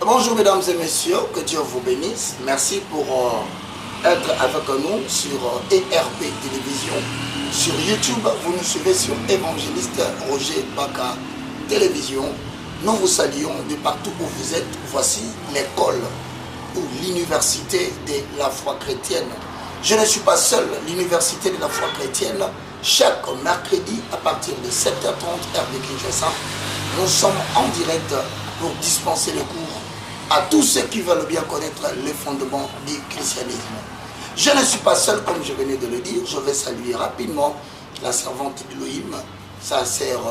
Bonjour mesdames et messieurs, que Dieu vous bénisse. Merci pour être avec nous sur ERP Télévision. Sur YouTube, vous nous suivez sur Évangéliste Roger Baka Télévision. Nous vous saluons de partout où vous êtes. Voici l'école ou l'université de la foi chrétienne. Je ne suis pas seul, l'université de la foi chrétienne. Chaque mercredi à partir de 7h30 heure de Kinshasa, nous sommes en direct pour dispenser les cours à tous ceux qui veulent bien connaître les fondements du christianisme. Je ne suis pas seul, comme je venais de le dire. Je vais saluer rapidement la servante d'Elohim, sa sœur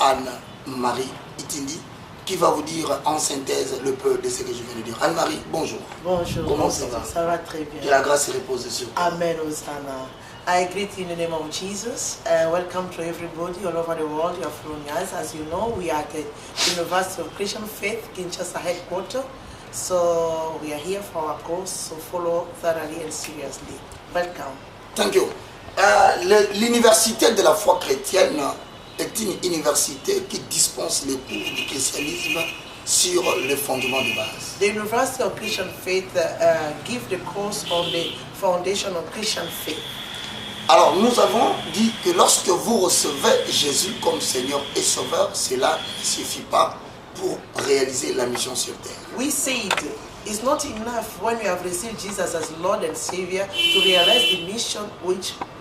Anne-Marie Itindi, qui va vous dire en synthèse le peu de ce que je viens de dire. Anne-Marie, bonjour. Bonjour. Comment ça va? Ça va très bien. Que la grâce repose sur toi. Amen, Hosanna. I greet you in the name of Jesus. Welcome to everybody all over the world. You are following us. As you know, we are at the University of Christian Faith, Kinshasa headquarters. So we are here for our course. So follow thoroughly and seriously. Welcome. Thank you. L'université de la foi chrétienne est une université qui dispense les cours du christianisme sur les fondements de base. The University of Christian Faith gives the course on the foundation of Christian faith. Alors nous avons dit que lorsque vous recevez Jésus comme Seigneur et Sauveur, cela ne suffit pas pour réaliser la mission sur terre. We said it's not enough when you have received Jesus as Lord and Savior to realize the mission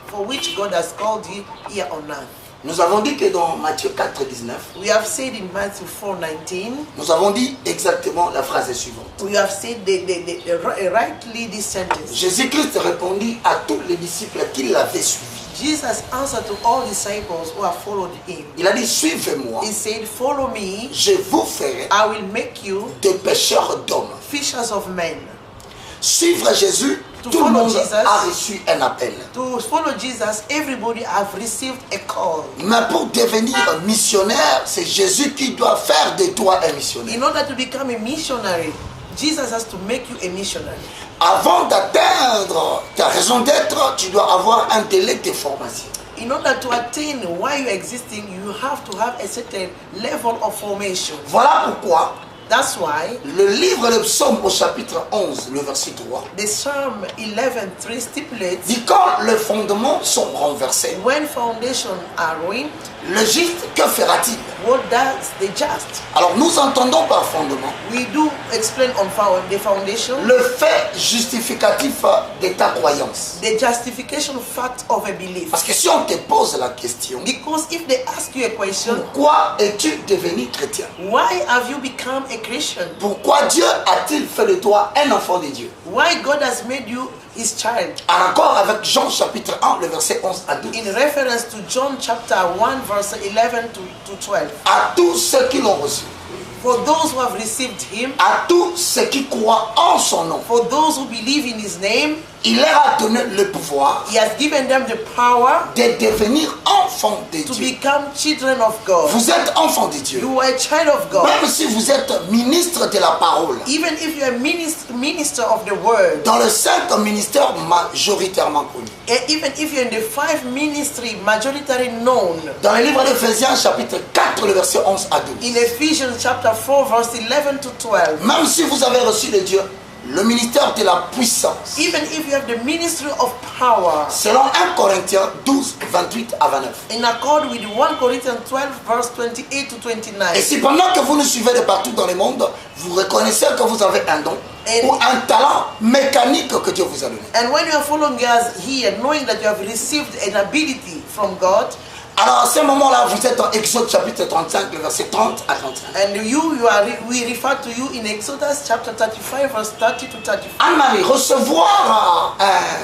for which God has called you here on earth. Nous avons dit que dans Matthieu 4:19, We have said in Matthew 4:19, nous avons dit exactement la phrase suivante. we have said rightly this sentence. Jésus-Christ répondit à tous les disciples qui l'avaient suivi. Jesus answered to all disciples who have followed him. Il a dit, suivez-moi, He said, follow me, je vous ferai I will make you des pêcheurs d'hommes. fishers of men. Suivre Jésus, To tout le follow monde Jesus. a reçu un appel. To follow Jesus, everybody have received a call. Mais pour devenir missionnaire, c'est Jésus qui doit faire de toi un missionnaire. In order to become a missionary, Jesus has to make you a missionary. Avant d'atteindre ta raison d'être, tu dois avoir un délai de formation. In order to attain why you're existing, you have to have a certain level of formation. Voilà pourquoi That's why le livre de Psaume au chapitre 11, le verset 3, the Psalm 11:3 stipulates, dit quand les fondements sont renversés, when foundations are ruined, le juste, que fera-t-il? what does the just? Alors nous entendons par fondement We do explain on the foundation, le fait justificatif de ta croyance. the justification fact of a belief. Parce que si on te pose la question, Because if they ask you a question, pourquoi es-tu devenu chrétien? why have you become a Christian? Pourquoi Dieu a-t-il fait de toi un enfant de Dieu? Why God has made you his child? En accord avec Jean chapitre 1, le verset 11 à 12. In reference to John chapter 1 verse 11 to 12. À tous ceux qui l'ont reçu, For those who have received him, à tous ceux qui croient en son nom, for those who believe in his name, il leur a donné le pouvoir he has given them the power de devenir enfants de to Dieu. become children of God. Vous êtes enfants de Dieu. You are a child of God. Même si vous êtes ministre de la parole, Even if you are minister of the word, dans le 5 ministère majoritairement connu. and even if you're in the 5 ministry majority known, Dans le livre d'Éphésiens chapitre 4, le verset 11 à 12. in Ephesians chapter 4 verse 11 to 12, Même si vous avez reçu de Dieu le ministère de la puissance, even if you have the ministry of power, selon 1 Corinthiens 12, 28 à 29. in accord with 1 Corinthians 12 verse 28 to 29. Et si pendant que vous nous suivez de partout dans le monde, vous reconnaissez que vous avez un don ou un talent mécanique que Dieu vous a donné, And when you are following us here, knowing that you have received an ability from God, alors à ce moment-là, vous êtes dans Exode chapitre 35, le verset 30 à 35. and we refer to you in Exodus chapter 35 verse 30 to 35. Anne-Marie, recevoir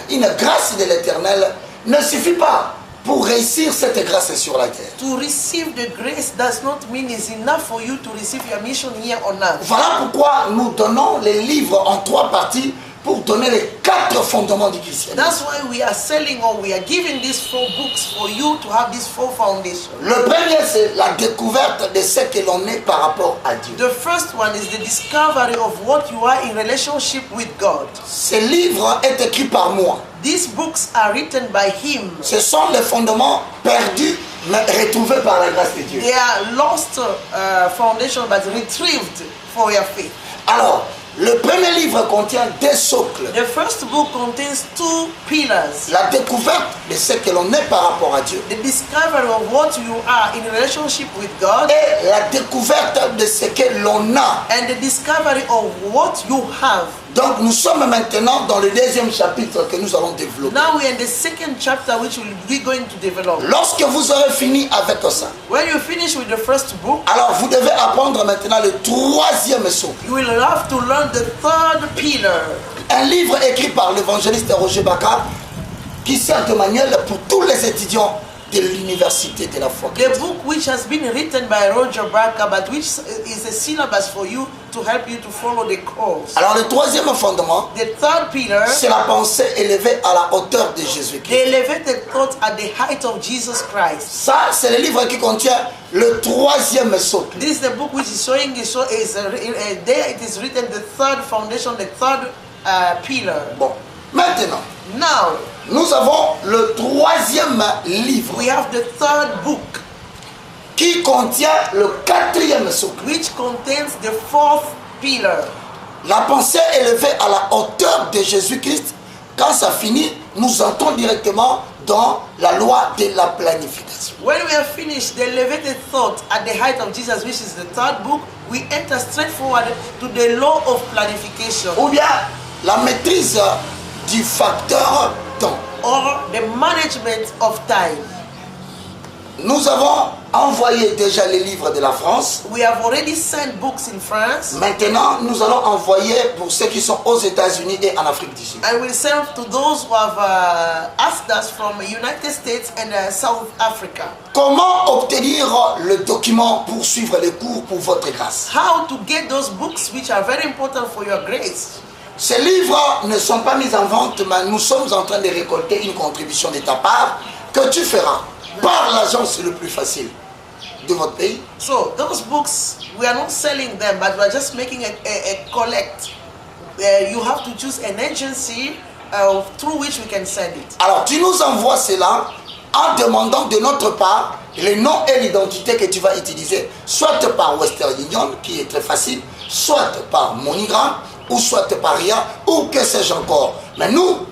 une grâce de l'Éternel ne suffit pas pour réussir cette grâce sur la terre. To receive the grace does not mean it's enough for you to receive your mission here on earth. Voilà pourquoi nous donnons les livres en 3 parties pour donner les 4 fondements du christianisme. That's why we are selling or we are giving these 4 books for you to have these 4 foundations. Le premier, c'est la découverte de ce que l'on est par rapport à Dieu. The first one is the discovery of what you are in relationship with God. Ce livre est écrit par moi. These books are written by him. Ce sont les fondements perdus mais retrouvés par la grâce de Dieu. They are lost foundation but retrieved for your faith. Alors, le premier livre contient 2 socles. The first book contains 2 pillars. La découverte de ce que l'on est par rapport à Dieu. The discovery of what you are in relationship with God. Et la découverte de ce que l'on a. And the discovery of what you have. Donc nous sommes maintenant dans le 2e chapitre que nous allons développer. Now we are in the 2nd chapter which we're going to develop. Lorsque vous aurez fini avec ça, when you finish with the first book, alors vous devez apprendre maintenant le 3e socle. You will have to learn the 3rd pillar. Un livre écrit par l'évangéliste Roger Baka qui sert de manuel pour tous les étudiants de l'université de la foi. The book which has been written by Roger Baka, but which is a syllabus for you to help you to follow the course. Alors le 3e fondement, the 3rd pillar, c'est la pensée élevée à la hauteur de Jésus-Christ. The elevated thought at the height of Jesus Christ. Ça, c'est le livre qui contient le 3e socle. This is the book which is showing you, so there it is written the 3rd foundation, the 3rd pillar. Bon, maintenant, now nous avons le 3e livre. We have the 3rd book qui contient le 4e socle. Which contains the 4th pillar. La pensée élevée à la hauteur de Jésus-Christ, quand ça finit, nous entrons directement dans la loi de la planification. When we have finished the elevated thought at the height of Jesus, which is the 3rd book, we enter straightforward to the law of planification. Ou bien la maîtrise du facteur temps. Or the management of time. Nous avons envoyé déjà les livres de la France. We have already sent books in France. Maintenant, nous allons envoyer pour ceux qui sont aux États-Unis et en Afrique du Sud. And we'll send to those who have asked us from the United States and South Africa. Comment obtenir le document pour suivre les cours pour votre grâce? How to get those books which are very important for your grace? Ces livres ne sont pas mis en vente, mais nous sommes en train de récolter une contribution de ta part que tu feras par l'agence le plus facile de votre pays. So those books, we are not selling them, but we are just making a collect. You have to choose an agency through which we can send it. Alors tu nous envoies cela en demandant de notre part le nom et l'identité que tu vas utiliser, soit par Western Union, qui est très facile, soit par MoneyGram, ou soit par RIA, ou que sais-je encore. Mais nous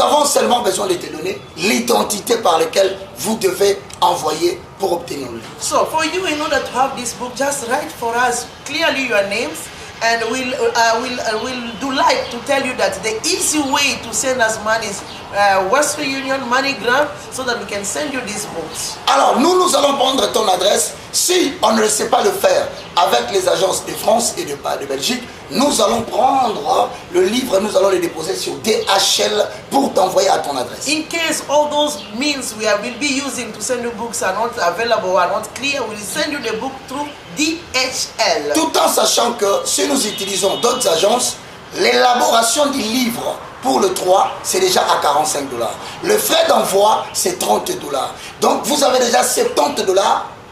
avons seulement besoin de te donner l'identité par laquelle vous devez envoyer pour obtenir le livre. So for you, in order to have this book, just write for us clearly your names, and we'll do like to tell you that the easy way to send us money is Western Union, MoneyGram, so that we can send you these books. Alors nous allons prendre ton adresse. Si on ne sait pas le faire avec les agences de France et de Belgique, nous allons prendre le livre, nous allons le déposer sur DHL pour t'envoyer à ton adresse. In case all those means will be using to send you books are not available, are not clear, we will send you the book through DHL. Tout en sachant que si nous utilisons d'autres agences, l'élaboration du livre pour le 3, c'est déjà à $45. Le frais d'envoi, c'est $30. Donc vous avez déjà $70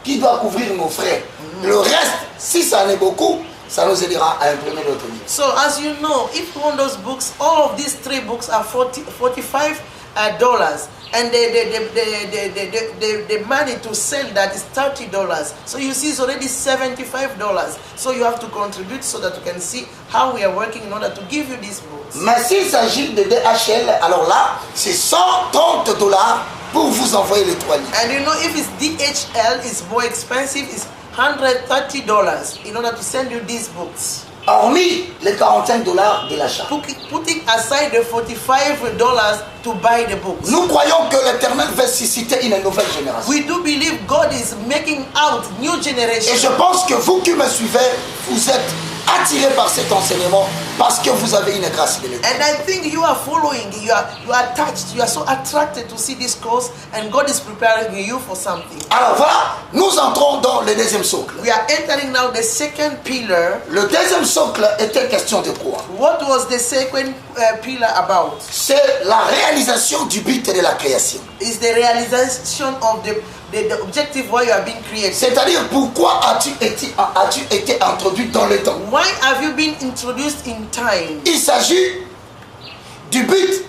qui doit couvrir nos frais. Le reste, si ça n'est beaucoup, ça nous aidera à imprimer d'autres livres. So as you know, if you want those books, all of these 3 books are $45. And the money to sell that is $30. So you see it's already $75. So you have to contribute so that you can see how we are working in order to give you these books. Mais s'il s'agit de DHL, alors là, c'est $130 pour vous envoyer les 3 livres. And you know, if it's DHL, it's more expensive. It's $130 in order to send you these books. Hormis les $45 de l'achat. Putting aside the $45 to buy the books. Nous croyons que l'Éternel veut susciter une nouvelle génération. We do believe God is making out new generation. Et je pense que vous qui me suivez, vous êtes attirés par cet enseignement parce que vous avez une grâce de l'Éternel. And I think you are following, you are touched, you are so attracted to see this course, and God is preparing you for something. Alors voilà, nous entrons dans le 2e socle. We are entering now the 2nd pillar. Le 2e socle était question de quoi? What was the 2nd pillar about? C'est la réalisation du but de la création. Is the realization of the objective why you are being created. C'est-à-dire, pourquoi as-tu été introduit dans le temps? Why have you been introduced in time? Il s'agit du but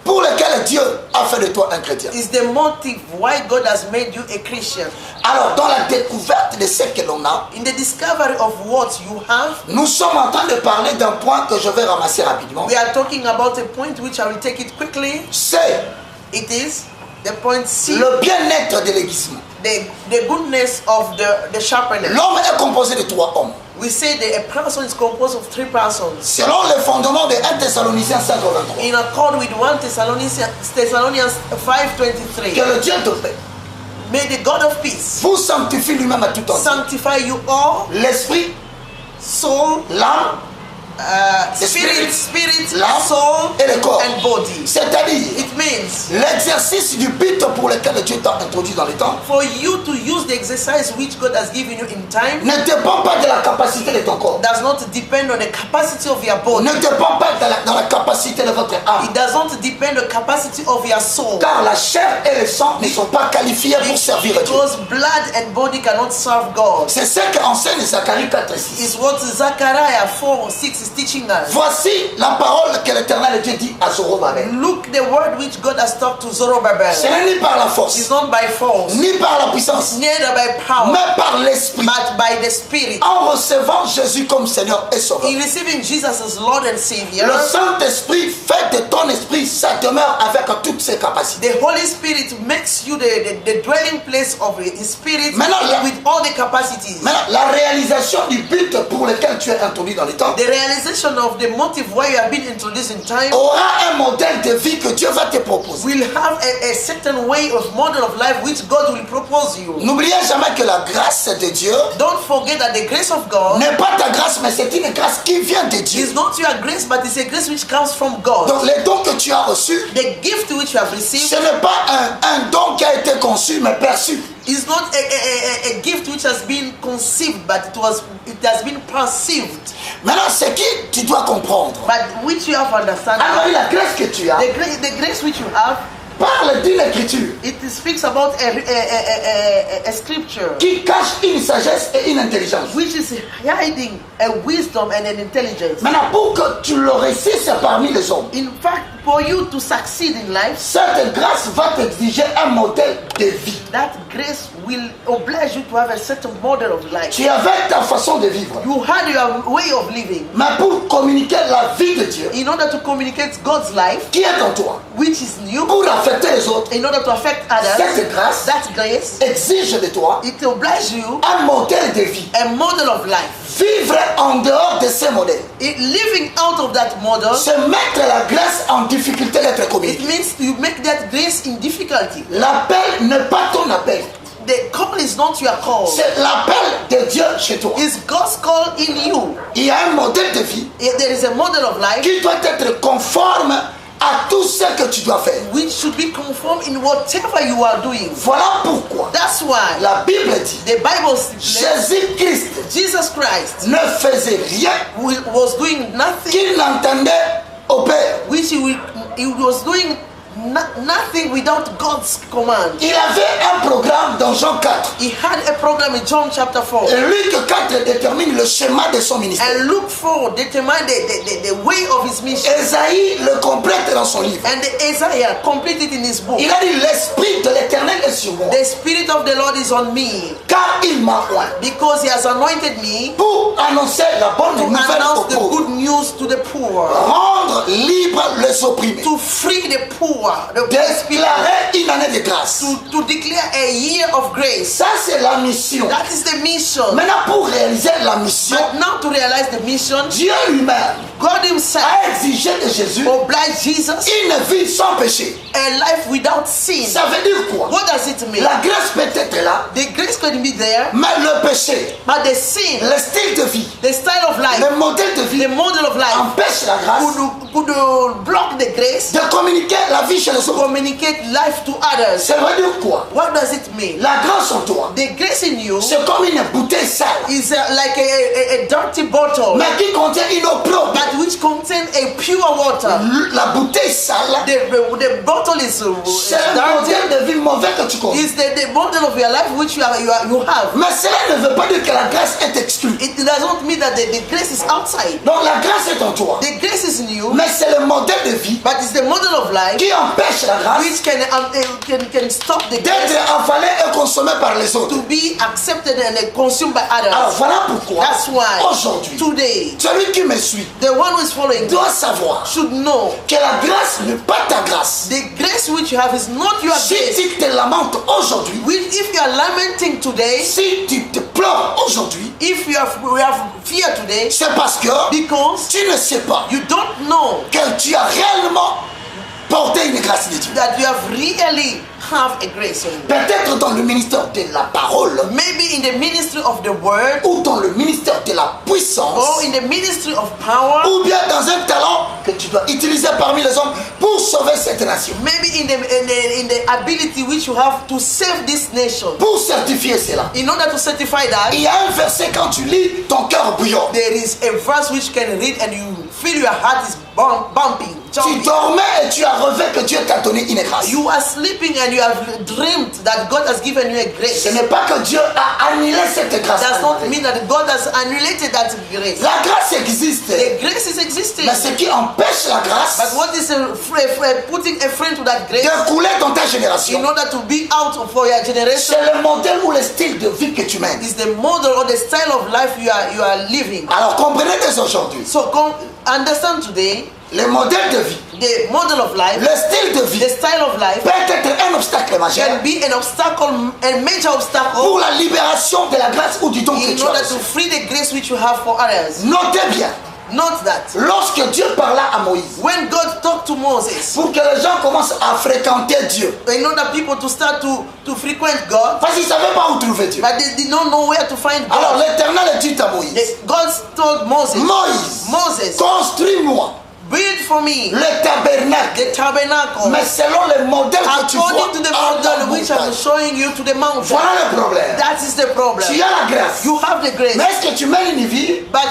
pour lequel Dieu a fait de toi un chrétien. Is the motive why God has made you a Christian. Alors, dans la découverte de ce que l'on a, In the discovery of what you have, nous sommes en train de parler d'un point que je vais ramasser rapidement. we are talking about a point which I will take it quickly. C'est It is the point C, le bien-être de l'aiguisement. the goodness of the sharpener. L'homme est composé de 3 hommes. We say that a person is composed of 3 persons. Selon les fondements de 1 Thessaloniciens 5:23. In accord with 1 Thessalonians 5:23. Que le Dieu de paix May the God of peace vous sanctifie lui-même à tout entier. sanctify you all, L'esprit, soul, l'âme, spirit, l'âme soul, et le corps. and body. C'est-à-dire It means l'exercice du but pour lequel Dieu t'a introduit dans les temps for you to use the exercise which God has given you in time ne dépend pas de la capacité de ton corps. does not depend on the capacity of your body. Ne dépend pas dans la capacité de votre âme. It does not depend on the capacity of your soul. Car la chair et le sang ne sont pas qualifiés pour servir Dieu. Because blood and body cannot serve God. C'est ce qu'enseigne Zacharie 4:6. Is what Zechariah 4:6 is teaching us. Voici la parole que l'Éternel Dieu dit à Zorobabel. Look the word which God has talked to Zerubbabel. Ce n'est ni par la force, It's not by force, ni par la puissance, neither by power, mais par l'Esprit. but by the Spirit. En recevant Jésus comme Seigneur et Sauveur. In receiving Jesus as Lord and Savior, Le Saint-Esprit fait de ton esprit sa demeure avec toutes ses capacités. the Holy Spirit makes you the dwelling place of His Spirit Maintenant, with all the capacities. Maintenant, la réalisation du but pour lequel tu es introduit dans les temps The realization of the motive why you have been introduced in time aura un modèle de vie que Dieu va te proposer. will have a certain way of model of life which God will propose you. N'oubliez jamais que la grâce de Dieu Don't forget that the grace of God n'est pas ta grâce, mais c'est une grâce qui vient de Dieu. is not your grace, but it's a grace which comes from God. Donc les dons que tu as reçus, The gift which you have ce received n'est pas un don qui a été conçu, mais perçu. is not a gift which has been conceived, but it has been perceived, Maintenant, ce que tu dois comprendre, but which you have understanding. alors la grâce que tu as The grace which you have, parle d'une écriture it speaks about a scripture qui cache une sagesse et une intelligence. which is hiding a wisdom and an intelligence. Maintenant, pour que tu le réussisses parmi les hommes, In fact, for you to succeed in life, cette grâce va t'exiger un modèle de vie. that grace will oblige you to have a certain model of life. Tu avais ta façon de vivre, You had your way of living mais pour communiquer la vie de Dieu in order to communicate God's life, qui est en toi, which is new, pour affecter les autres, in order to affect others. cette grâce That grace, exige de toi it obliges you un modèle de vie. a model of life. Vivre en dehors de ces modèles, Living out of that model, c'est mettre la grâce en difficulté d'être it communiquée. means you make that grace in difficulty. L'appel n'est pas ton appel, The call is not your call. c'est l'appel de Dieu chez toi. It's God's call in you. Il y a un modèle de vie There is a model of life qui doit être conforme à tout ce que tu dois faire. which should be conformed in whatever you are doing. Voilà pourquoi That's why la Bible dit the Bible says Jésus-Christ Jesus Christ ne faisait rien was doing nothing qu'il n'entendait au Père. which he was doing nothing without God's command. Il avait un programme dans Jean 4. He had a program in John chapter 4. Et Luc 4 détermine le schéma de son ministère. And Luke 4 determined the way of his mission. Esaïe le complète dans son livre. And Isaiah completed in his book. Il a dit l'Esprit de l'Éternel est sur moi, The Spirit of the Lord is on me car il m'a oint because he has anointed me pour annoncer la bonne to nouvelle aux announce the pauvres, good news to the poor, rendre libre les opprimés, to free the poor, the people, déclarer une année de grâce. to declare a year of grace. Ça, c'est la mission. That is the mission. Maintenant, pour réaliser la mission, But now to realize the mission, Dieu lui-même God himself a exigé de Jésus obliged Jesus une vie sans péché. a life without sin. Ça veut dire quoi? What does it mean? La grâce peut être là, The grace could be there, mais le péché, but the sin, le style de vie, the style of life, le modèle de vie the model of life empêche la grâce could block the grace de communiquer la vie chez les to autres. communicate life to others. Ça veut dire quoi? What does it mean? La grâce en toi, The grace in you c'est comme une bouteille sale, is like a dirty bottle, mais qui contient une eau propre. but that which contain a pure water. La bouteille sale, The bottle is c'est le modèle de vie mauvais que tu connais. is the model of your life which you have. Mais cela ne veut pas dire que la grâce est exclue. It doesn't mean that the grace is outside. Donc la grâce est en toi. The grace is in you, Mais c'est le modèle de vie but it's the model of life qui empêche la grâce which can stop the grace d'être avalée et consommée par les autres. to be accepted and consumed by Alors others. voilà pourquoi That's why aujourd'hui, today celui qui me suit the one who is following doit savoir should know que la grâce n'est pas ta grâce. the grace which you have is not your Si grace. tu te lamentes aujourd'hui, If you are lamenting today, si tu te pleures aujourd'hui, if you have fear today, c'est parce que because tu ne sais pas you don't know que tu as réellement porté une grâce de Dieu. that you have really have a grace on you. Peut-être dans le ministère de la parole Maybe in the ministry of the word, ou dans le ministère de la or puissance in the ministry of power, ou bien dans un talent que tu dois utiliser parmi les hommes pour sauver cette nation. maybe in the ability which you have to save this nation. Pour certifier cela, In order to certify that, il y a un verset quand tu lis, ton cœur bouillonne. there is a verse which can read and you feel your heart is bumping, Tu jumping. dormais et tu as rêvé que Dieu t'a donné une grâce. You are sleeping and you have dreamed that God has given you a grace. Ce n'est pas que Dieu a annulé cette grâce. Does not mean that God has annulated that grace. La grâce existe, The grace is existing. mais ce qui empêche la But grâce what is putting a friend to that grace de couler dans ta in génération, order to be out for your generation c'est le modèle ou le style de vie que tu mènes. is the model or the style of life you are living. Alors comprenez dès aujourd'hui, So understand today, le modèle de vie, the model of life, le style de vie the style of life peut être un obstacle majeur can be an obstacle, a major obstacle pour la libération de la grâce ou du don que in tu as order to reçu. free the grace which you have for others. Notez bien, Note that lorsque Dieu parla à Moïse, when God talked to Moses, pour que les gens commencent à fréquenter Dieu, in order people to start to frequent God, parce qu'ils ne savaient pas où trouver Dieu. but they did not know where to find Alors God. l'Éternel dit à Moïse, God told Moses, Moïse, construis-moi build for me le tabernacle, the tabernacle mais selon le modèle que tu vois according to the à la model which I'm montagne. showing you to the mountain. Voilà le problème. That is the problem. Tu as la grâce, You have the grace, mais est-ce que tu mènes une vie but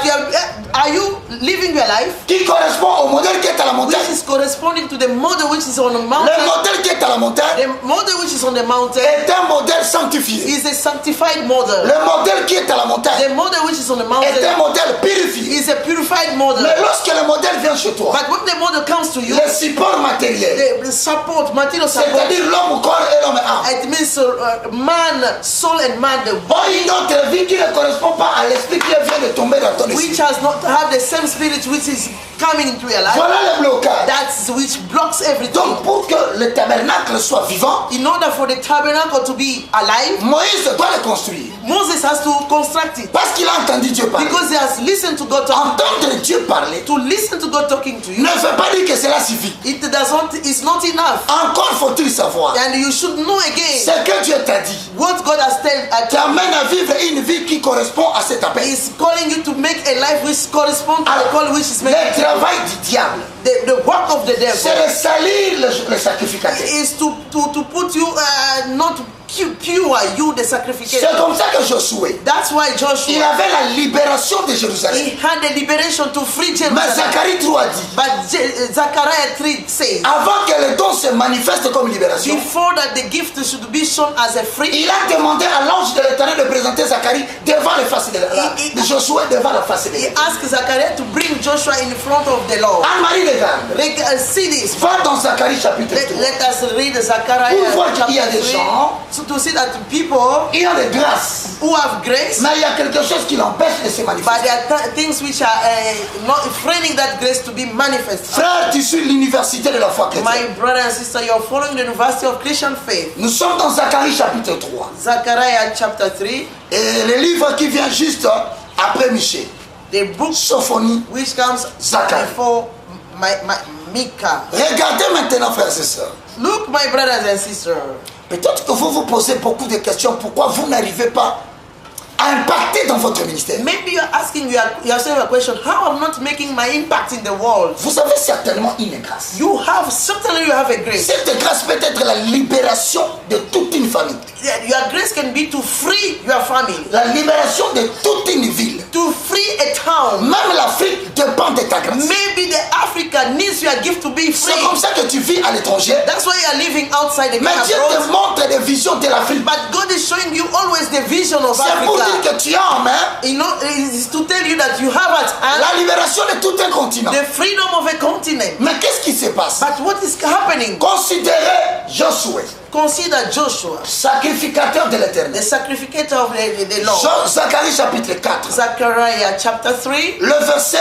are you living your life qui correspond au modèle qui est à la which montagne? is corresponding to the model which is on the Le mountain? modèle qui est à la montagne The model which is on the mountain est un modèle sanctifié. is a sanctified model. Le modèle qui est à la montagne The model which is on the est mountain un modèle purifié. is a purified model. Mais lorsque le modèle vient chez toi, But when the model comes to you, le support matériel, the support, material support, c'est-à-dire l'homme au corps et l'homme âme, it means man, soul and man, the ont une autre vie qui ne correspond pas à l'esprit qui vient de tomber dans ton which esprit. has not have the same spirit which is coming into your life. Voilà le blocage. That's which blocks everything. Donc pour que le tabernacle soit vivant, In order for the tabernacle to be alive, Moïse doit le construire. Moses has to construct it Parce qu'il a entendu Dieu parler. because he has listened to God talking. Entendre Dieu parler To listen to God talking to you, ne veut pas dire que cela suffit. it's not enough. Encore faut-il savoir And you should know again ce que Dieu t'a dit. what God has T'amène à vivre une vie qui correspond à cet appel. is calling you to make a life which corresponds to the call which is Le making. travail du diable, The work of the c'est devil de salir le sacrificateur. is to put you not pure, you the sacrificator. C'est comme ça que Josué, That's why il Joshua, avait la libération de Jérusalem. he had the liberation to free Mais Jerusalem. Zacharie 3 dit, But Zechariah 3 says, avant que le don se manifeste comme libération, before that the gift should be shown as a free, il a demandé à l'ange de l'Éternel de présenter Zacharie devant les faces de Josué devant la face de he l'Éternel. asked Zechariah to bring Joshua in front of the Lord. Anne-Marie regarde, See this. va dans Zacharie chapitre 3. Let us read Zechariah Pour voir qu'il y a chapter des 3 gens, so to see that people il y a des grâces, who have grace, mais il y a quelque chose qui l'empêche de se but manifester. there are things which are not framing that grace to be manifest. Frère, tu suis l'université de la foi chrétienne. My brother and sister, you're following the University of Christian Faith. Nous sommes dans Zacharie chapitre 3. Zechariah chapter 3, Et le livre qui vient juste après Michée, the book Sophonie, which comes Zechariah. before Micah. Regardez maintenant, frères et sœurs. Look, my brothers and sisters. Peut-être que vous vous posez beaucoup de questions. Pourquoi vous n'arrivez pas à impacter dans votre ministère? Maybe you're asking yourself a question, how I'm not making my impact in the world? Vous avez certainement une grâce. Certainly you have a grace. Cette grâce peut être la libération de toute une famille. Your grace can be to free your family, La libération de toute une ville. to free a town. Même l'Afrique dépend de ta grâce. Maybe the Africa needs your gift to be C'est free. comme ça que tu vis à l'étranger. That's why you are living outside the Mais Dieu te abroad. montre des visions de l'Afrique. But God is showing you always the vision of C'est pour dire Africa. que tu as en main You know, it is to tell you that you have at hand la libération de tout un continent. the freedom of a continent. Mais qu'est-ce qui se passe? But what is happening? Considérez Josué, Consider Joshua, sacrificateur de l'Éternel. the sacrificator of the Lord. Zacharie chapitre 4. Zechariah chapter 3. Le verset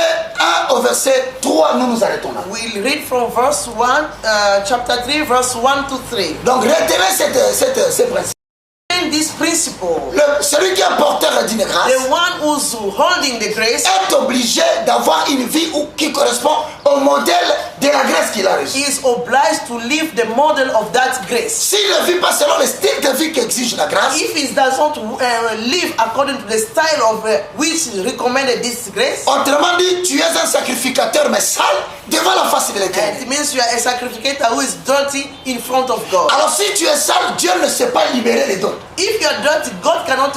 1 au verset 3, nous nous arrêtons là. We'll read from verse 1, chapter 3, verse 1 to 3. Donc retenez ces principes. In this principle, Celui qui est porteur d'une grâce the one who's holding the grace est obligé d'avoir une vie qui correspond au modèle de la grâce qu'il a reçue. is obliged to live the model of that grace. S'il ne vit pas selon le style de vie qu'exige la grâce, If he does not live according to the style of which recommended this grace, autrement dit, tu es un sacrificateur mais sale devant la face de l'Éternel. it means you are a sacrificator who is dirty in front of God. Alors si tu es sale, Dieu ne sait pas libérer les dons. If you are dirty, God cannot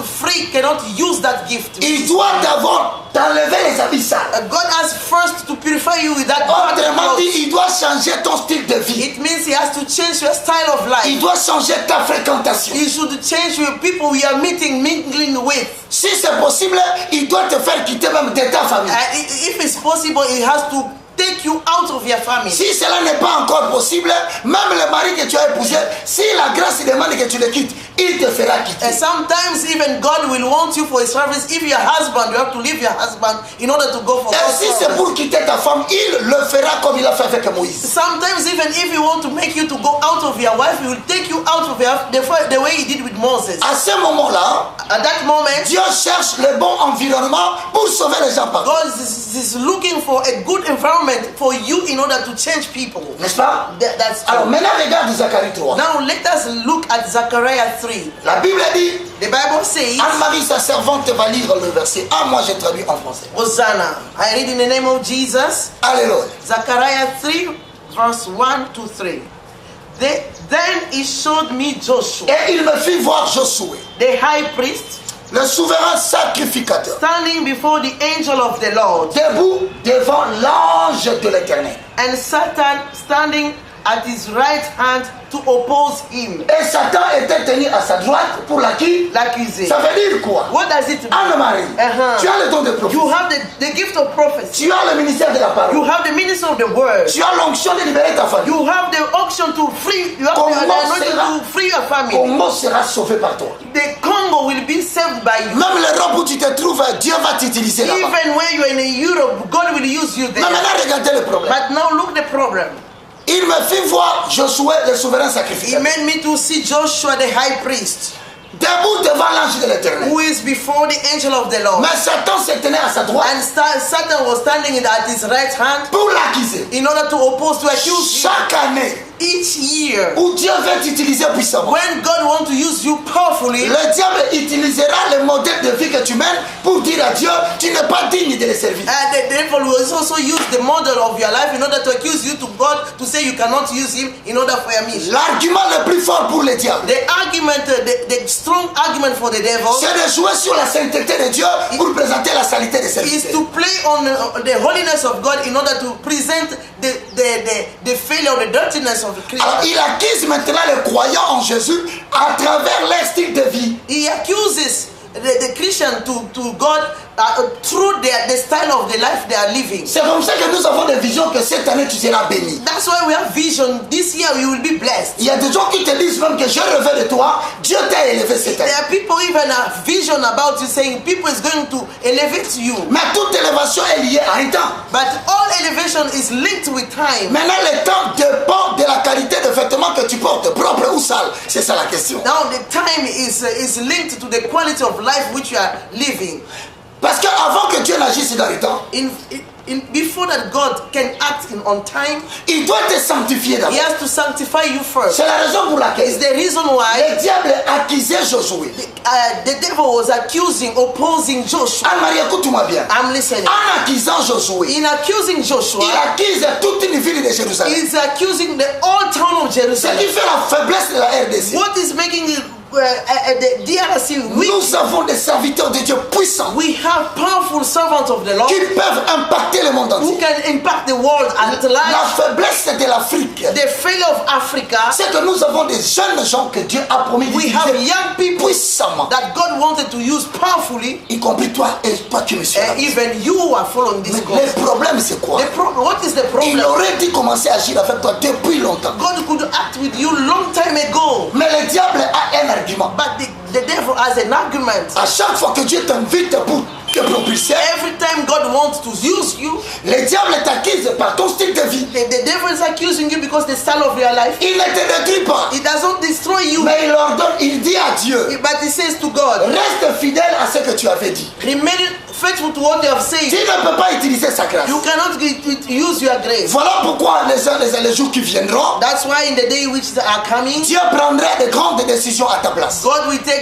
use that gift. Il doit d'abord t'enlever les habits sales. God has first to purify you with that bad Autrement dit, clothes. il doit changer ton style de vie. It means he has to change your style of life. Il doit changer ta fréquentation. He should change your people we are mingling with. Si c'est possible, il doit te faire quitter même de ta famille. If it's possible, he has to take you out of your family. Si cela n'est pas encore possible, même le mari que tu as épousé, si la grâce demande que tu le quittes, il te fera quitter. And sometimes even God will want you for his service. If your husband, you have to leave your husband in order to go for Et God's si c'est service. pour quitter ta femme, il le fera comme il a fait avec Moïse. Sometimes even if he want to make you to go out of your wife, he will take you out of your the way he did with Moses. À ce moment-là, At that moment, Dieu cherche le bon environnement pour sauver les gens par God is looking for a good environment for you in order to change people. N'est-ce pas? That's true. Alors maintenant, regarde Zacharie 3. Now let us look at Zechariah 3. La Bible dit, The Bible says, Anne-Marie, sa servante, va lire le verset 1. Moi, j'ai traduit en français. Hosanna. I read in the name of Jesus. Alléluia. Zechariah 3, verse 1 to 3. Then he showed me Joshua, Et il me fit voir Josué, the high priest, le souverain sacrificateur, standing before the angel of the Lord, debout devant l'ange de l'Éternel. and Satan standing at his right hand to oppose him. Et Satan était tenu à sa droite pour l'acquis. L'accuser. Ça veut dire quoi? What does it mean? Anne-Marie, Uh-huh. tu as le don de prophétie. You have the gift of prophecy. Tu as le ministère de la You parole. have the minister of the word. Tu as l'onction de libérer ta famille. You have the option to free. You have Comment the anointing sera- to free your family. Congo sera sauvé par toi. The Congo will be saved by you. Même l'Europe où tu te trouves, Dieu va t'utiliser là-bas. Even when you are in Europe, God will use you Mais there. maintenant, regardez le problème. But now look the problem. Il me fit voir Josué, le souverain He sacrificateur, made me to see Joshua the high priest, debout devant l'ange de l'Éternel. who is before the angel of the Lord. Mais Satan se tenait à sa droite And Satan was standing at his right hand pour l'accuser. in order to oppose, to accuse him. Chaque année Each year, où Dieu veut t'utiliser puissamment, when God wants to use you powerfully, le diable utilisera le modèle de vie que tu mènes pour dire à Dieu, tu n'es pas digne de le servir. the devil will also use the model of your life in order to accuse you to God, to say you cannot use him in order for your mission. L'argument le plus fort pour le diable, The argument, the strong argument for the devil c'est de jouer sur la sainteté de Dieu pour présenter la saleté des is serviteurs. to play on the holiness of God in order to present the failure, the dirtiness of the Alors Christian. il accuse maintenant les croyants en Jésus à travers leur style de vie. He accuses the Christian to God through the style of the life they are living. C'est comme ça que nous avons des visions que cette année tu seras béni. That's why we have vision. This year you will be blessed. Il y a des gens qui te disent même que je rêvais de toi, Dieu t'a élevé cette année. There are people even have vision about you, saying people is going to elevate you. Mais toute élévation est liée à un temps. But all elevation is linked with time. Maintenant le temps dépend de la qualité de vêtements que tu portes, propre ou sale. C'est ça la question. Now the time is linked to the quality of life which you are living. Parce qu'avant que Dieu n'agisse dans le temps, Before that God can act on time, il doit te sanctifier He d'abord. has to sanctify you first. C'est la raison pour It's laquelle the reason why le diable accusait Josué. the devil was opposing Joshua. Anne-Marie, écoute-moi bien. I'm listening. En accusant Josué, In accusing Joshua, il accuse toute une ville de Jérusalem. he's accusing the whole town of Ce qui Jerusalem. fait la faiblesse de la RDC. What is making the DRC, nous avons des serviteurs de Dieu puissants we have powerful servants of the Lord qui peuvent impacter le monde who entier. can impact the world at La large. faiblesse de l'Afrique, The failure of Africa, c'est que nous avons des jeunes gens que Dieu a promis we have d'utiliser young people puissamment, that God wanted to use powerfully, y compris toi et toi qui me suis and là. even you are following this Mais God. le problème c'est quoi? The problem, what is the Il problem? aurait dû commencer à agir avec toi depuis longtemps. God could act with you long time ago, Mais le diable a un argument. but the devil has an argument. À chaque fois que Dieu t'invite pour te propulser, Every time God wants to use you, le diable t'accuse par ton style de vie. the devil is accusing you because the style of your life, Il ne te détruit pas. it doesn't destroy you, Mais il ordonne, il dit à Dieu, but he says to God, reste fidèle à ce que tu avais dit. remain faithful to what you have Tu said. ne peux pas utiliser sa grâce. You cannot use your grace. Voilà pourquoi les jours qui viendront, That's why in the day which are coming, Dieu prendra de grandes décisions à ta place. God will take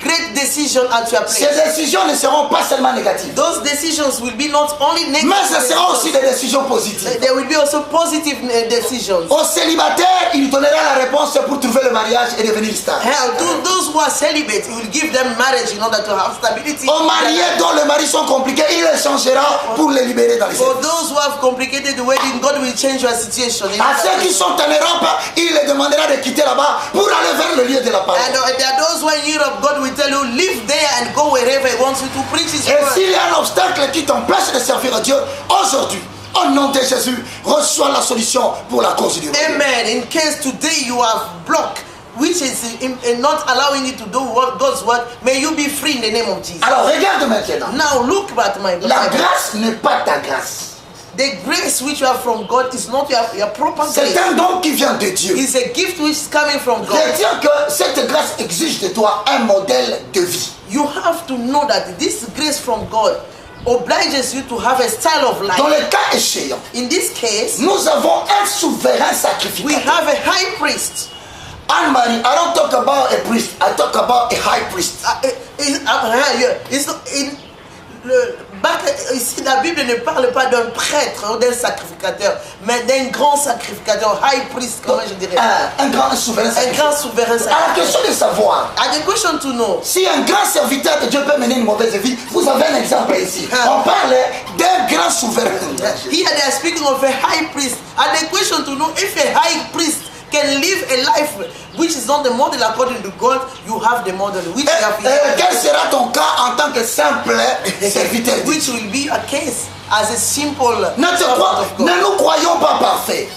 great decisions at your Ces place. décisions ne seront pas seulement négatives, Those decisions will be not only mais negative, ce seront aussi des décisions positives. there will be also positive decisions. Aux célibataires, il donnera la réponse pour trouver le mariage et devenir stable. Hell, those who are celibate, he will give them marriage in order to have stability. Aux mariés dont les maris sont compliqués, il les changera pour les libérer dans les For services. those who have complicated the wedding, God will change your situation. À ceux qui sont en Europe, il les demandera de quitter là-bas pour aller vers le lieu de la parole. And there are those who are in Europe, God will tell you, live there and go wherever he wants you to preach his Et word. s'il y a un obstacle qui t'empêche de servir à Dieu, aujourd'hui, au nom de Jésus, reçois la solution pour la cause du royaume. Amen. In case today you have blocked, which is in not allowing you to do God's work, may you be free in the name of Jesus. Alors regarde maintenant. Now look at my La Bible. grâce n'est pas ta grâce. The grace which you have from God is not your proper C'est grace. un don qui vient de Dieu. It's a gift which is coming from God. Retiens que cette grâce exige de toi un modèle de vie. You have to know that this grace from God obliges you to have a style of life. Dans le cas échéant, In this case, nous avons un souverain we sacrificateur. have a high priest. Anne-Marie, I don't talk about a priest, I talk about a high priest. Ici, la Bible ne parle pas d'un prêtre ou d'un sacrificateur, mais d'un grand sacrificateur, high priest, comment je dirais. Un grand souverain Un sacrificateur. grand souverain À la question sacrificateur. de savoir, And the question to know, si un grand serviteur de Dieu peut mener une mauvaise vie, vous avez un exemple ici. On parle d'un grand souverain. here they are speaking of a high priest. And the question to know, if a high priest can live a life which is not the model according to God, you have the model which you have Quel sera ton cas en tant que simple serviteur de Dieu? which will be a case as a simple Ne servant of God. nous croyons pas parfaits.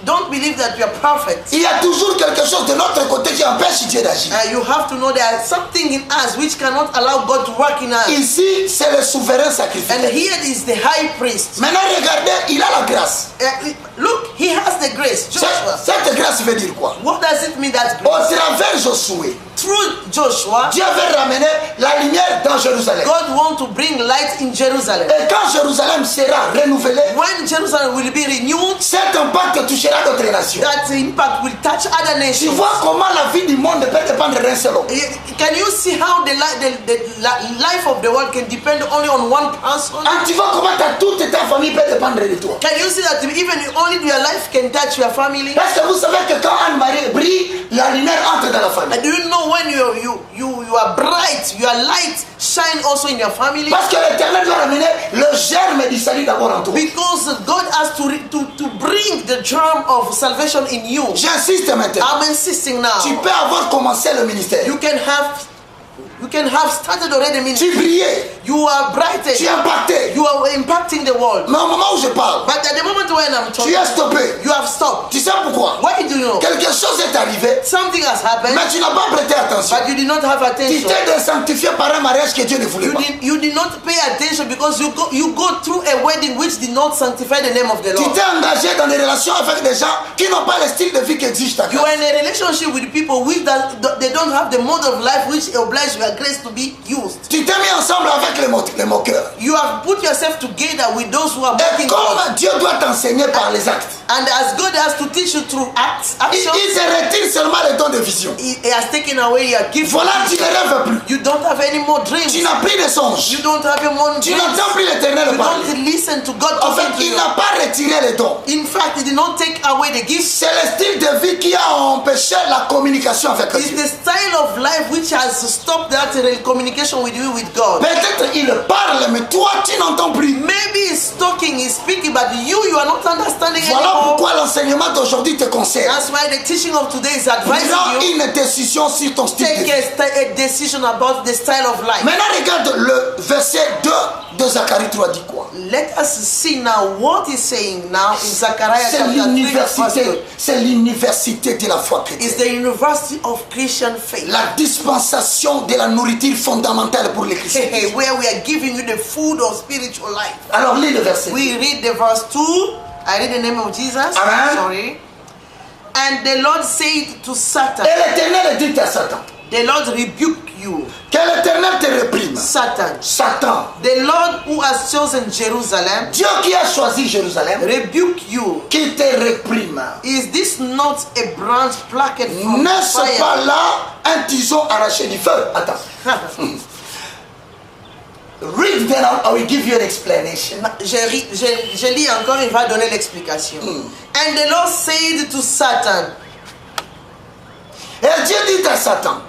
Don't believe that you are perfect. Il y a toujours quelque chose de notre côté qui empêche Dieu d'agir. You have to know there is something in us which cannot allow God to work in us. Ici, c'est le souverain And sacrificateur. here is the high priest. Maintenant, regardez, il a la grâce. Look, he has the grace. Joshua. Cette grâce veut dire quoi? What does it mean that Au travers Josué, through Joshua, Dieu veut ramener la lumière dans Jérusalem. God wants to bring light in Jerusalem. Et quand Jérusalem sera renouvelée, When Jerusalem will be renewed, cet impact touchera d'autres nations. that impact will touch other Tu nations. vois comment la vie du monde peut dépendre d'un seul homme. Can you see how the life of the world can depend only on one person? Et tu vois comment toute ta famille peut dépendre de toi. Can you see that even only your life can touch your family? Parce que vous savez que quand Anne-Marie brille, la lumière entre dans la famille. And do you know when you are bright, your light shine also in your family? Parce que l'Éternel doit ramener le germe du salut d'abord en toi. Because God has to bring the germ of salvation in you. J'insiste maintenant. I'm insisting now. Tu peux avoir commencé le ministère. You can have started already ministry. Tu brillais. You are brighter. Tu impactais. You are impacting the world. Mais au moment où je parle, But at the moment when I'm tu talking, es stoppé. you have stopped. Tu sais pourquoi? Why do you know? Quelque chose est arrivé, Something has happened, mais tu n'as pas prêté attention. but you did not have Tu attention. t'es sanctifié par un mariage que Dieu ne voulait pas. You did not pay attention because you go through a wedding which did not sanctify the name of the Tu Lord. t'es engagé dans des relations avec des gens qui n'ont pas le style de vie qu'exige ta You grâce. are in a relationship with people which they don't have the mode of life which obliges your grace to be used. Tu t'es mis ensemble avec les moqueurs. You have put yourself together with those who are Et mocking God. comme Dieu doit t'enseigner par les actes, And as God has to teach you through action, Il te retire seulement le don de vision. He has taken away your gift. Voilà, tu ne rêves plus. You don't have any more dreams. Tu n'as plus de songes. You don't have any more Tu dreams. n'entends plus l'Éternel You parler. don't listen to God En fait, talking to il you. n'a pas retiré les dons. In fact, He did not take away the gifts. C'est le style de vie qui a empêché la communication avec It's Dieu. the style of life which has stopped that communication with you with God. Peut-être il parle, mais toi, tu n'entends plus. Maybe He's talking, He's speaking, but you are not understanding Voilà anymore. pourquoi l'enseignement d'aujourd'hui te concerne. That's why the teaching of today is advising Prends you. une décision sur ton style de vie. Take a decision about the style of life. Maintenant, regarde le verset 2 de Zacharie 3 dit quoi? Let us see now what he's saying now in Zechariah C'est chapter 3 verse 2. l'université de la foi It's chrétienne. the University of Christian Faith. La dispensation de la nourriture fondamentale pour les chrétiens. Where we are giving you the food of spiritual life. Alors lis le verset. We read the verse 2. I read the name of Jesus. Amen. Sorry. And the Lord said to Satan, Et l'Éternel dit à Satan, the Lord rebuke you, que l'Éternel te réprime. Satan. Satan, The Lord who has chosen Jerusalem, Dieu qui a choisi Jérusalem, rebuke you. qui te réprime. Is this not a branch plucked from N'est-ce fire? pas là un tison arraché du feu? Attends. Read then, I will give you an explanation. Je lis encore, il va donner l'explication. And the Lord said to Satan, Et Dieu dit à Satan,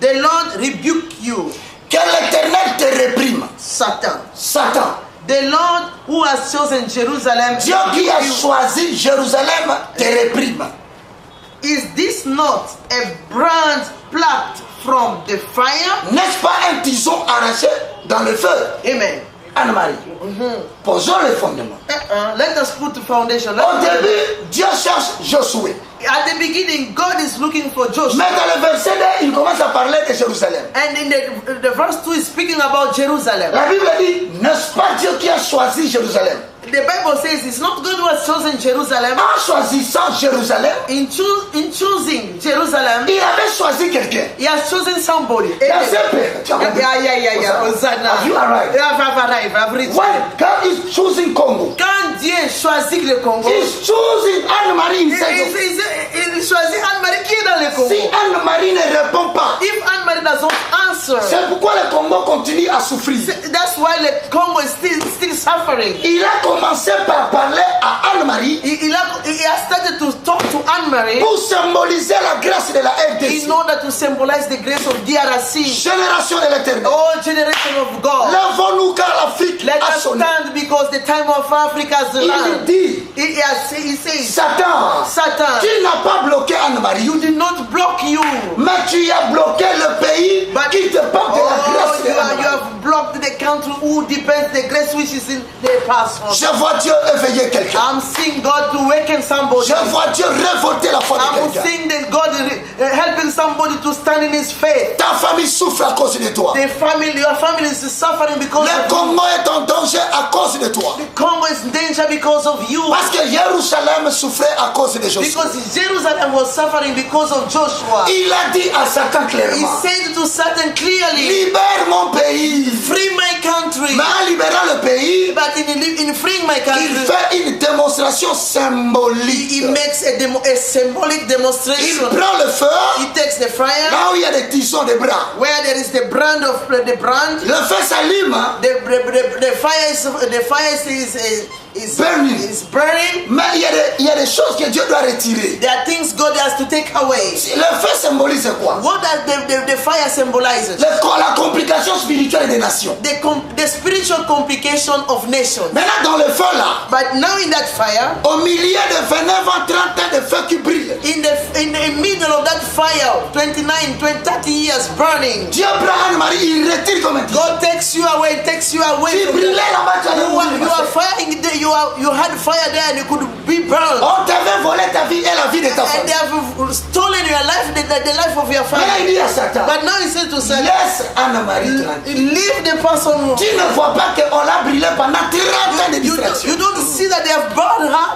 the Lord rebuke you, que l'Éternel te réprime. Satan. Satan, The Lord who has chosen Jerusalem, Dieu qui a rebuke you. choisi Jérusalem te réprime. Is this not a branch plucked from the fire? N'est-ce pas un tison arraché dans le feu? Amen. Anne-Marie, posons le fondement. Let us put the foundation. Au début, Dieu cherche Josué. At the beginning, God is looking for Joshua. Mais dans le verset 2, il commence à parler de Jérusalem. And in the verse 2 is speaking about Jerusalem. La Bible dit, n'est-ce pas Dieu qui a choisi Jérusalem? The Bible says it's not God who has chosen Jerusalem. En choisissant Jérusalem, In choosing Jerusalem, il avait choisi quelqu'un. He has chosen somebody. That's it. Yeah. Hosanna. Have you arrived? Yeah, I've arrived. I've reached. When God is choosing Congo, Quand Dieu choisit le Congo, He's choosing Anne-Marie il himself. choisit Anne-Marie qui est dans le Congo. Si Anne-Marie ne répond pas, If Anne-Marie doesn't answer, c'est pourquoi le Congo continue à souffrir. that's why the Congo is still suffering. Il a commencé par parler à Anne-Marie He has started to talk to Anne-Marie pour symboliser la grâce de la RDC. in order to symbolize the grace of DRC. Génération de l'éternel. Oh, generation of God. Lèvons-nous car l'Afrique Let a us sonné. stand because the time of Africa has Il land. dit, He says, Satan, Satan, tu n'as pas bloqué Anne-Marie, you did not block you. mais tu as bloqué le pays qui te porte de la grâce Oh, de you Anne-Marie. have blocked the country who depends the grace which is in the past. Je vois Dieu éveiller quelqu'un. I'm seeing God to awaken somebody. Je vois Dieu révolter la foi de I'm quelqu'un. seeing that God helping somebody to stand in His faith. Ta famille souffre à cause de toi. Your family is suffering because Le of Congo est en danger à cause de toi. the Congo is in danger because of you. Parce que Jérusalem souffrait à cause de Josué. Because Jerusalem was suffering because of Joshua. Il a dit à Satan He clairement, said to Satan clearly, libère mon pays. free my country. Mais en libérant le pays, But in freeing my il country, fait une démonstration symbolique. he makes a symbolic Il demonstration. prend le feu, He takes the fire là où il y a des tisons de bras. where there is the brand of the brand. Le feu s'allume, The fire is Burning. burning. mais il y a des choses que Dieu doit retirer. There are things God has to take away. Le feu symbolise quoi? What does the fire symbolizes? La complication spirituelle des nations. The spiritual complication of nations. Maintenant dans le feu là, But now in that fire, au milieu de 29 ans, 30 ans de feu qui brille, in the middle of that fire, 29, 20, 30 years burning, Dieu prend Anne-Marie, il retire comme un tison. God takes you away Tu from brûlais là-bas, tu allais you mourir. are firing there, you had fire there and you could be burned. On t'avait volé ta vie et la vie de ta And they famille. have stolen your life, the life of your Mais là, il family. dit à Satan, But now he says to Satan, laisse Anne-Marie tranquille. leave the person. Tu ne vois pas qu'on l'a brûlé pendant 30 ans de You distraction. don't see that they have burned her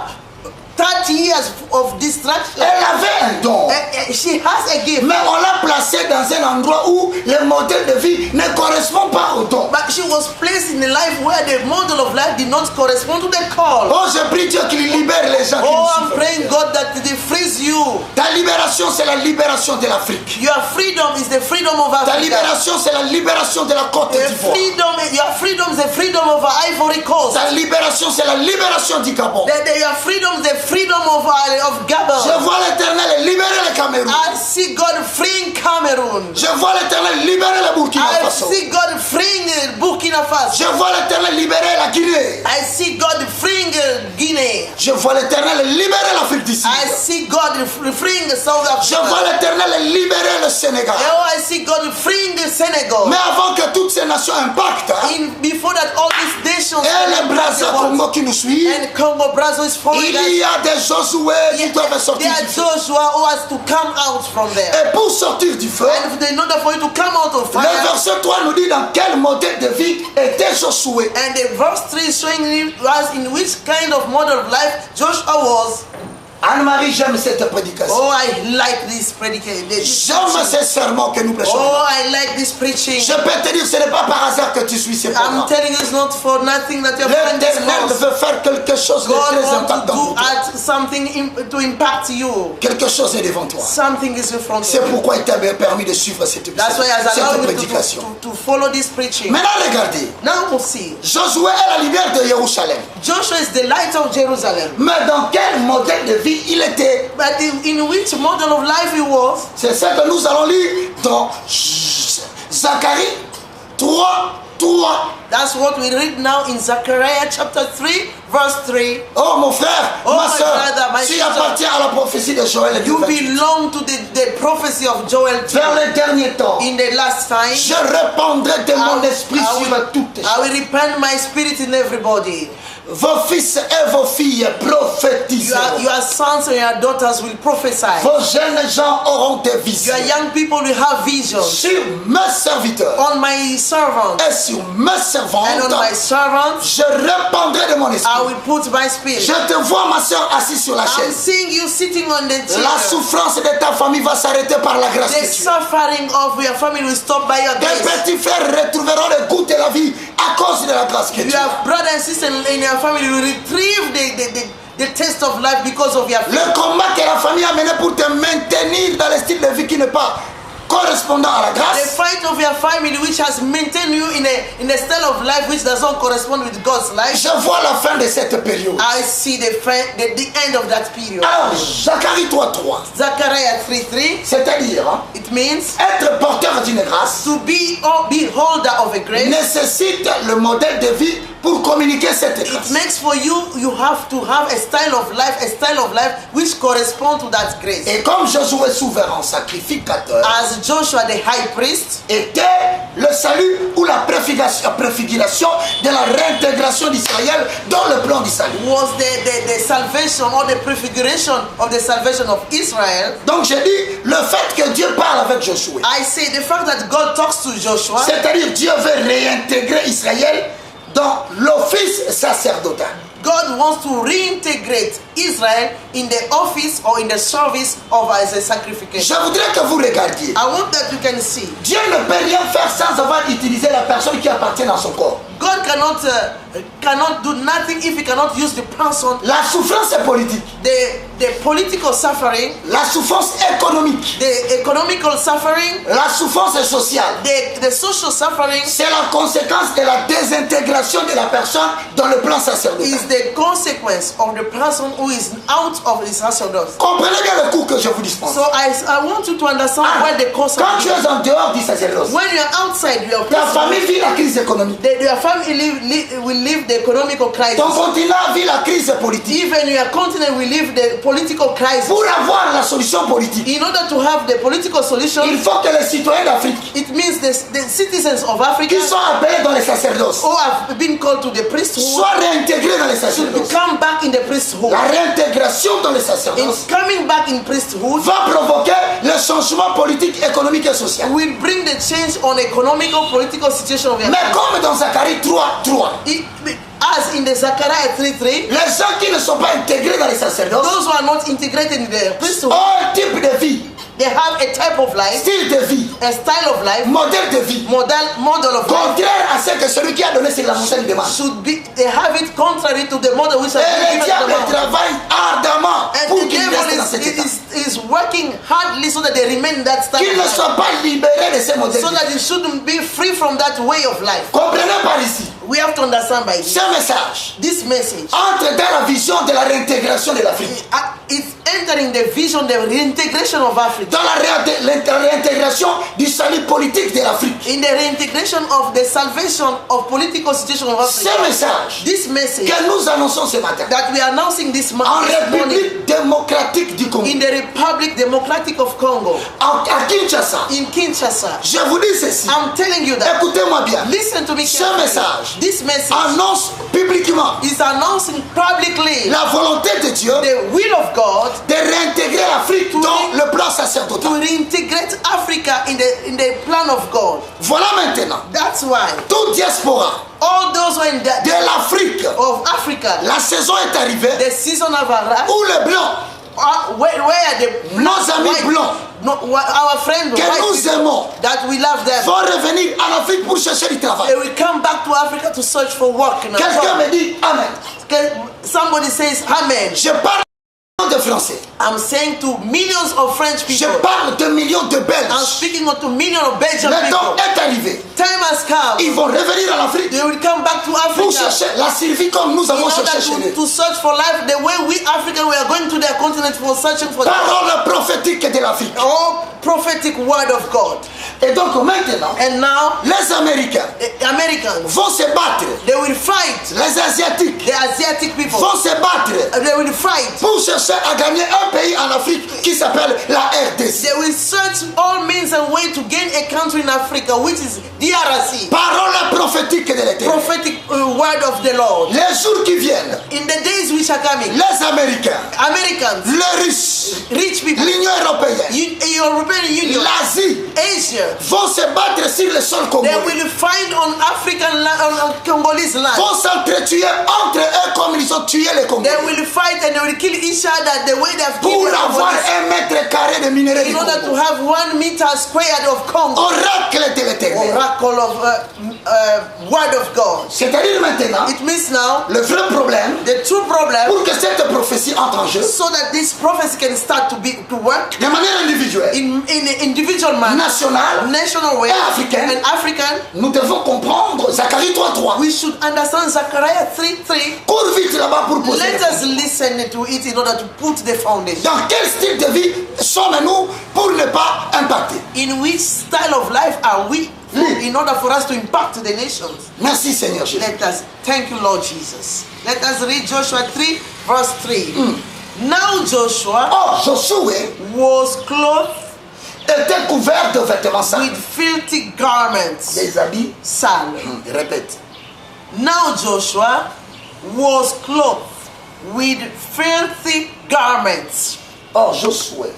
30 years of distraction. Elle avait un don. She has a gift. Mais on l'a placée dans un endroit où le modèle de vie ne correspond pas au don. But she was placed in a life where the model of life did not correspond to the call. Oh, je prie Dieu qu'il libère les gens. Oh, I'm praying God that He frees you. Ta libération, c'est la libération de l'Afrique. Your freedom is the freedom of Africa. Ta libération, c'est la libération de la Côte d'Ivoire. Your freedom is the freedom of Ivory Coast. Ta libération, c'est la libération du Gabon. Your freedom is the freedom of Gabon. Je vois l'Éternel libérer le Cameroun. I see God freeing Cameroun. Je vois l'Éternel libérer le Burkina I Faso. see God freeing Burkina Faso. Je vois l'Éternel libérer la Guinée. I see God freeing Guinea. Je vois l'Éternel libérer l'Afrique du Sud. I see God freeing South Je Africa. vois l'Éternel libérer le Sénégal. Oh, I see God freeing the Senegal. Mais avant que toutes ces nations impactent, Before that, all these nations et le Brazza Congo qui nous suit, and Congo Brazza is following us. il y a des Josué qui doivent sortir There are du feu. Joshua who has to come out from there. Et pour sortir du feu, And in order for you to come out of le fire, verset 3 nous dit dans quel modèle de vie était Josué. and the verse 3 is showing us in which kind of model of life Joshua was. Anne-Marie, j'aime cette prédication. Oh, I like this predication. J'aime ces sermons que nous prêchons. Oh, I like this preaching. Je peux te dire, ce n'est pas par hasard que tu suis ces I'm programmes. telling you, it's not for nothing that you're finding this L'Éternel course. veut faire quelque chose de God très wants important to pour do toi. something to impact you. Quelque chose est devant toi. Something is in front of C'est you. pourquoi il t'a permis de suivre cette That's why I allowed you prédication. to follow this preaching. Maintenant, regardez. Now we'll see. Josué est la lumière de Jérusalem. Joshua is the light of Jerusalem. Mais dans quel modèle de vie il était? But in which model of life he was? C'est ça que nous allons lire dans Zacharie 3, 3. That's what we read now in Zechariah chapter 3, verse 3. Oh mon frère, Oh, ma my soeur, brother, my tu sister. appartiens à la prophétie de Joël et You du belong to the prophecy of Joel 2. vers les derniers temps. In the last time, Je répandrai de mon esprit sur toutes les I will repent my spirit in everybody. Vos fils et vos filles prophétiseront. Your sons and your daughters will prophesy. Vos jeunes gens auront des visions. Your young people will have visions. Sur mes serviteurs On my servants et sur mes servantes, and on my servants, je répandrai de mon I esprit. will put my spirit. Je te vois, ma soeur, assise sur la I'm chaise. seeing you sitting on the chair. La souffrance de ta famille va s'arrêter par la grâce The de Dieu. suffering of your family will stop by your Tes grace. petits frères retrouveront le goût de la vie à cause de la grâce que Dieu. Your brother and sister in your family will retrieve the taste of life because of your faith. Le combat que la famille a mené pour te maintenir dans le style de vie qui n'est pas correspondant à la The grâce. fight of your family which has maintained you in a style of life which does not correspond with God's life. Je vois la fin de cette période. I see the end of that period. Alors, Zacharie 3.3, Zechariah 3:3, c'est-à-dire it means être porteur d'une grâce to be holder of a grace. nécessite le modèle de vie pour communiquer cette It grâce. makes for you have to have a style of life which correspond to that grace. Et comme Josué souverain sacrificateur As Joshua the high priest était le salut ou la préfiguration de la réintégration d'Israël dans le plan du salut. was the salvation or the prefiguration of the salvation of Israel. Donc j'ai dit le fait que Dieu parle avec Josué, I say the fact that God talks to Joshua, c'est-à-dire Dieu veut réintégrer Israël dans l'office sacerdotal. God wants to reintegrate Israel in the office or in the service of as a sacrification. Je voudrais que vous regardiez. I want that you can see. Dieu ne peut rien faire sans avoir utilisé la personne qui appartient dans son corps. God cannot do nothing if he cannot use the person. La souffrance est politique. The political suffering, La souffrance économique. the economical suffering, La souffrance sociale. the social suffering C'est la conséquence de la désintégration de la personne dans le plan sacerdotal. is the consequence of the person who is out of his sacerdoce. Comprenez bien le cours que je vous dispense. So I want you to understand where the cause Quand tu of es en dehors du sacerdoce, when you are outside your ta person, famille vit la crise économique. your family will live the economical crisis. Ton continent vit la crise politique. Even your continent will live the political crisis. Pour avoir la solution politique, In order to have the political il solution, faut que les citoyens d'Afrique it means the citizens of Africa qui sont appelés dans les sacerdoces who have been called to the priesthood soient réintégrés dans les to sacerdoces. come back in the priesthood. La réintégration dans les In sacerdoces coming back in priesthood va provoquer le changement politique, économique et social. will bring the change on economical political situation of your Mais country. comme dans Zacharie 3.3, as in the Zechariah 3:3, les gens qui ne sont pas intégrés dans les sacerdoces those who are not integrated in the priesthood, ont un type de vie, they have a type of life, style de vie, a style of life, modèle de vie, model of life, contraire à ce que celui qui a donné sur la montagne demande. should be, they have it contrary to the model which has Et been le given to diable the mountain. travaille ardemment pour And the qu'il reste dans devil cet état. is working hardly so that they remain in that style Qu'il of ne life, soit pas libéré de ces modèles. so that they shouldn't be free from that way of life. Comprenez par ici, We have to understand by this, ce message this message. entre dans la vision de la réintégration de l'Afrique, It's entering the vision, the reintegration of Africa, dans la réintégration du salut politique de l'Afrique. in the reintegration of the salvation of political situation of Ce Africa. message This message que nous annonçons ce matin that we are announcing this en morning République démocratique du Congo, in the Republic Democratic of Congo, à Kinshasa, in Kinshasa, je vous dis ceci, I'm telling you that. écoutez-moi bien, Listen to me ce carefully. message This message annonce publiquement is announcing publicly la volonté de Dieu the will of God de réintégrer l'Afrique dans le plan to sacerdotal. reintegrate Africa in the plan of God. Voilà maintenant, That's why toute diaspora all those who are in de the l'Afrique, of Africa, la saison est arrivée the season of arrived, où les Blancs, where the nos amis white- blancs, no, our friends, que nous people, aimons, that we love them, vont revenir en Afrique pour chercher du they travail. will come back to Africa to search for work. Now. Quelqu'un me dit Amen. Somebody says Amen. Je parle de Français. I'm saying to millions of French Je people. parle de millions de I'm Belges. speaking to millions of Belgian Le temps people. est arrivé. Time has come. Ils vont revenir en Afrique They will come back to pour Africa chercher la survie comme nous in avons cherché chez order nous. to search for life the way we Africans we are going to their continent for searching for Parole prophétique de l'Afrique. all prophetic word of God. Et donc maintenant, And now les Américains the Americans, vont se battre. they will fight. Les Asiatiques The Asiatic people, vont se battre they will fight. pour chercher à gagner un pays en Afrique qui s'appelle la RDC. They will search all means and ways to gain a country in Africa, which is DRC. Parole prophétique de l'Éternel. Prophetic word of the Lord. Les jours qui viennent, In the days which are coming, les Américains, Americans, les Russes, rich people, l'Union européenne, European Union, l'Asie Asia, vont se battre sur le sol they congolais. will find on African land, on Congolese land. Vont s'entretuer entre eux comme ils ont tué les They Congolais. will fight and they will kill each other the way they have Pour killed avoir Congolese. 1 mètre carré de minerai du In order to Congo. have 1 meter squared of Congo. Oracle de l'Éternel. Oracle of word of God. C'est-à-dire maintenant, It means now le vrai problème, the true problem, pour que cette prophétie entre en jeu, so that this prophecy can start to work de manière individuelle, in an individual manner, nationale, national way, et africaine, and African. nous devons comprendre Zacharie 3.3. We should understand Zechariah 3:3. Cours vite là-bas pour poser. Let us listen to it in order to put the foundation. Dans quel style de vie sommes-nous pour ne pas impacter? In which style of life are we in order for us to impact the nations? Merci Seigneur Jésus. Let us thank you, Lord Jesus. Let us read Joshua 3, verse 3. Now Joshua Oh, Josué was clothed était couvert de vêtements with sales. filthy garments. Des habits. Sale. Répète. Now Joshua was clothed with filthy garments. Oh, Josué,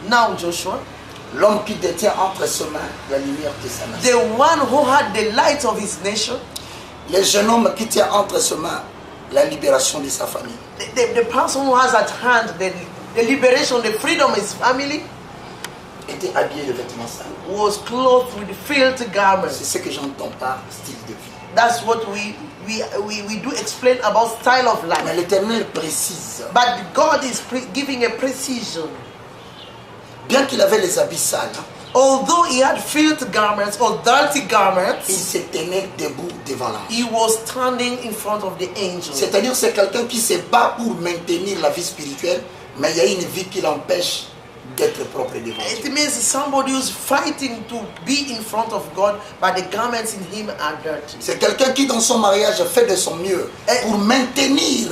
Now Joshua, l'homme qui détient entre ses mains la lumière de sa nation. the one who had the light of his nation, Le jeune homme qui tient entre ses mains la libération de sa famille. the person who has at hand the liberation, the freedom of his family, Était habillé de vêtements sales. was clothed with filthy C'est garments. ce que j'entends par style de vie. That's what we do explain about style of Mais life. l'Éternel précise, But God is giving a precision. bien qu'il avait les habits sales, Although he had filthy garments or dirty il garments, se tenait debout devant l'ange. he was standing in front of the angel. C'est-à-dire c'est quelqu'un qui se bat pour maintenir la vie spirituelle, mais il y a une vie qui l'empêche d'être propre devant Dieu. It means somebody who's fighting to be in front of God, but the garments in him are dirty. C'est quelqu'un qui dans son mariage fait de son mieux pour maintenir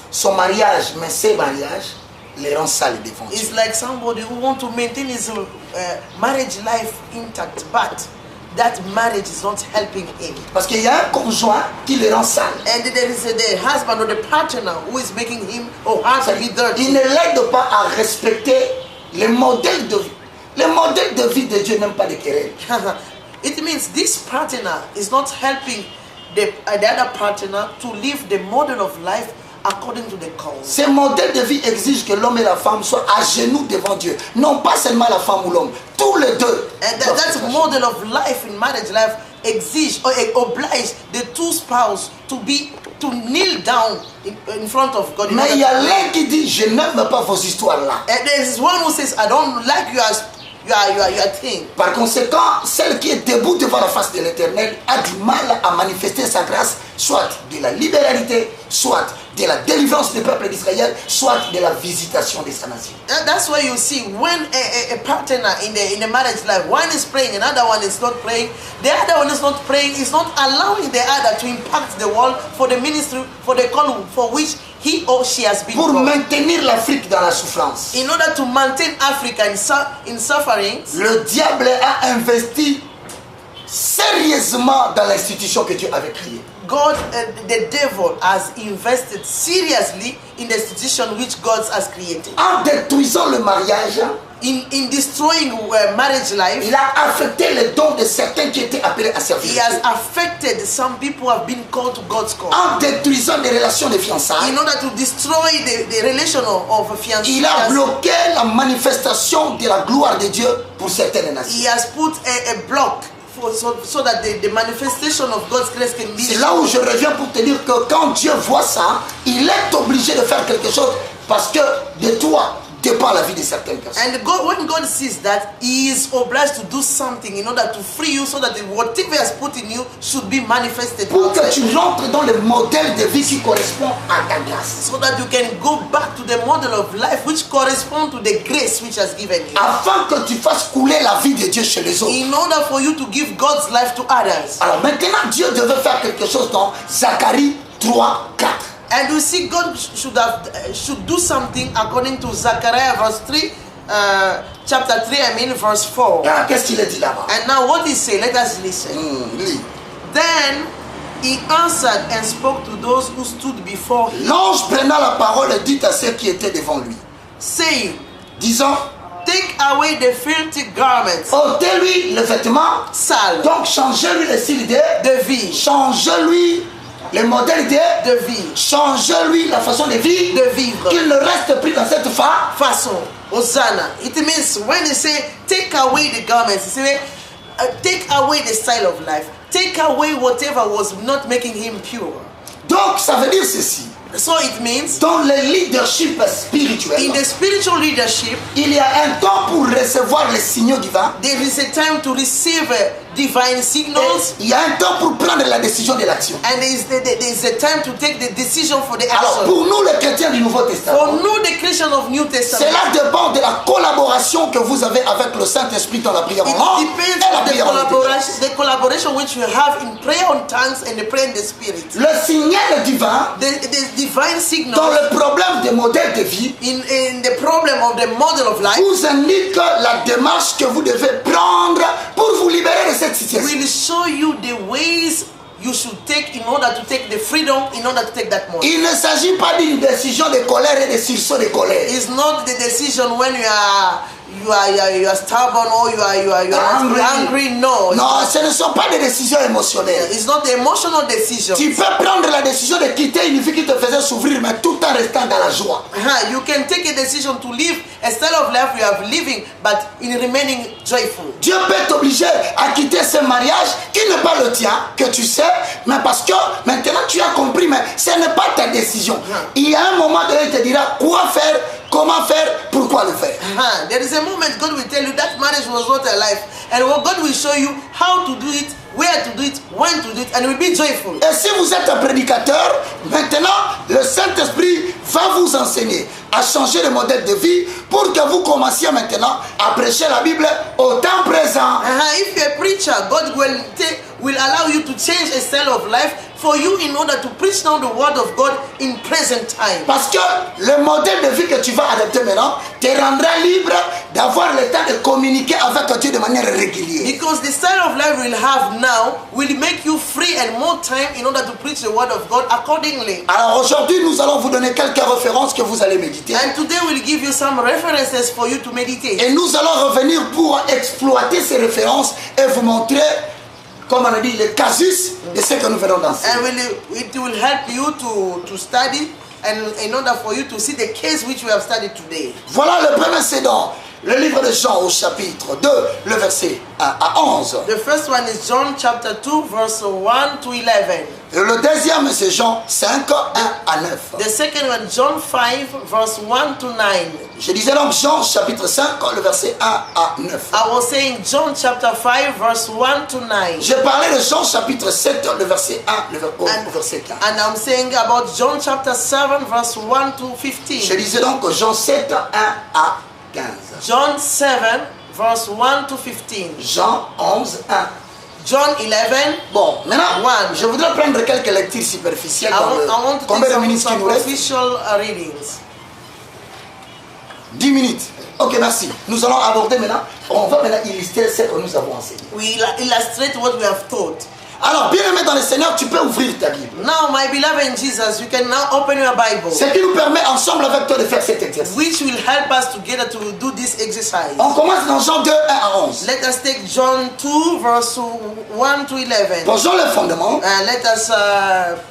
son mariage, mais ses mariages les rend sales devant Dieu. It's like somebody who wants to maintain his marriage life intact, but that marriage is not helping him. Parce qu'il y a un conjoint qui les rend sales. And there is the husband or the partner who is making him or her to be Il dirty. ne l'aide pas à respecter les modèles de vie. Les modèles de vie de Dieu n'aiment pas les querelles. It means this partner is not helping the other partner to live the model of life according to the call. Ce modèle de vie exige que l'homme et la femme soient à genoux devant Dieu. Non pas seulement la femme ou l'homme, tous les deux. And that model of life in marriage life exige or oblige the two spouses to kneel down in front of God. Mais il y a l'un qui dit, je n'aime pas vos histoires là. And there is one who says, I don't like your thing. Par conséquent, celle qui est debout devant la face de l'Éternel a du mal à manifester sa grâce, soit de la libéralité, soit de la délivrance du peuple d'Israël, soit de la visitation de sa nation. And that's why you see when a partner in the marriage life, one is praying, another one is not praying, the other one is not praying, is not allowing the other to impact the world for the ministry, for the call for which he or she has been Pour called. maintenir l'Afrique dans la souffrance, In order to maintain Africa in suffering, le diable a investi sérieusement dans l'institution que Dieu avait créée. God, the devil has invested seriously in the institution which God has created. En détruisant le mariage, In destroying marriage life, il a affecté les dons de certains qui étaient appelés à servir. he has affected some people who have been called to God's call. En détruisant les relations de fiançailles, In order to destroy the relation of fiancés, il a bloqué la manifestation de la gloire de Dieu pour certaines nations. he has put a block so that the manifestation of God's grace can be. C'est là où je reviens pour te dire que quand Dieu voit ça, il est obligé de faire quelque chose parce que de toi dépend la vie de certaines personnes. And God, when God sees that, He is obliged to do something in order to free you, so that whatever He has put in you should be manifested. Pour que outside. tu rentres dans le modèle de vie qui correspond à ta grâce. So that you can go back to the model of life which corresponds to the grace which has given you. Afin que tu fasses couler la vie de Dieu chez les autres. In order for you to give God's life to others. Alors maintenant, Dieu devait faire quelque chose dans Zacharie 3, 4. And you see, God should do something according to Zechariah verse 3, chapter 3, verse 4. Ah, qu'est-ce qu'il a dit là-bas? And now what he say? Let us listen. Lis. Then he answered and spoke to those who stood before him, L'ange prenant la parole dit à ceux qui étaient devant lui, saying, disant, take away the filthy garments, ôtez-lui le vêtement, sale, donc changez-lui le style de vie, changez-lui les modèles de vie, changez-lui la façon de vivre, de vivre, qu'il ne reste plus dans cette façon. Hosanna. It means when they say take away the garments, they say take away the style of life, take away whatever was not making him pure. Donc ça veut dire ceci. So it means Dans le leadership spirituel, in the spiritual leadership, il y a un temps pour recevoir les signaux divins. there is a time to receive divine signals, Il y a un temps pour prendre la décision de l'action. and there is a time to take the decision for the Alors action. pour nous les chrétiens du Nouveau For Testament, new the Christian of New Testament, cela dépend de la collaboration que vous avez avec le Saint-Esprit dans la prière en it langue depends et la on prière en intelligence. the collaboration which you have in prayer on tongues and the prayer in the spirit. Le signal divin The divine signal dans le problème des modèles de vie in the problem of the model of life vous indique la démarche que vous devez prendre pour vous libérer de cette situation. will show you the ways you should take in order to take the freedom, in order to take that model. Il ne s'agit pas d'une décision de colère et de sursaut de colère. It's not the decision when you are stubborn or you are angry. No, Non, ce ne sont pas des décisions émotionnelles. it's not the emotional decision. Tu peux prendre la décision de quitter une vie qui te faisait souffrir, mais tout en restant dans la joie. You can take a decision to live a style of life you have living, but in remaining joyful. Dieu peut t'obliger à quitter ce mariage qui n'est pas le tien, que tu sais, mais parce que maintenant tu as compris, mais ce n'est pas ta décision. Il y a un moment donné, il te dira quoi faire, comment faire, pourquoi le faire. There is a moment God will tell you that marriage was not a life, and God will show you how to do it, where to do it, when to do it, and will be joyful. Et si vous êtes un prédicateur, maintenant le Saint-Esprit va vous enseigner à changer de modèle de vie pour que vous commenciez maintenant à prêcher la Bible au temps présent. If you're a preacher, God will allow you to change a style of life for you in order to preach now the word of God in present time. Parce que le modèle de vie que tu vas adopter maintenant te rendra libre d'avoir le temps de communiquer avec Dieu de manière régulière. Because the style of life we'll have now will make you free and more time in order to preach the word of God accordingly. Alors aujourd'hui, nous allons vous donner quelques références que vous allez méditer. And today we'll give you some references for you to meditate. Et nous allons revenir pour exploiter ces références et vous montrer comme on a dit, le casus de ce que nous venons d'enseigner. And it will help you to study, and in order for you to see the case which we have studied today. Voilà le premier, c'est dans le livre de Jean au chapitre 2, le verset 1 à 11. The first one is John chapter 2, verse 1 to 11. Et le deuxième, c'est Jean 5, 1 à 9. The second one, John 5, verse 1 to 9. Je disais donc Jean chapitre 5, le verset 1 à 9. I was saying John chapter 5, verse 1 to 9. J'ai parlé de Jean chapitre 7, le verset 1 au verset 15. And I'm saying about John chapter 7, verse 1 to 15. Je disais donc Jean 7, 1 à 15. John 7, verse 1 to 15. Jean 11, 1. John 11. Bon, maintenant, One. je voudrais prendre quelques lectures superficielles I want to combien take de minutes some qui nous reste? superficial readings. 10 minutes. Ok, merci. Nous allons aborder maintenant, on va maintenant illustrer ce que nous avons enseigné. We illustrate what we have taught. Alors, bien aimé dans le Seigneur, tu peux ouvrir ta Bible. Now, my beloved in Jesus, you can now open your Bible, Ce qui nous permet ensemble avec toi de faire cet exercice. which will help us together to do this exercise. On commence dans Jean 2, 1 à 11. Let us take John 2, verse 1 to 11. Posons le fondement. Let us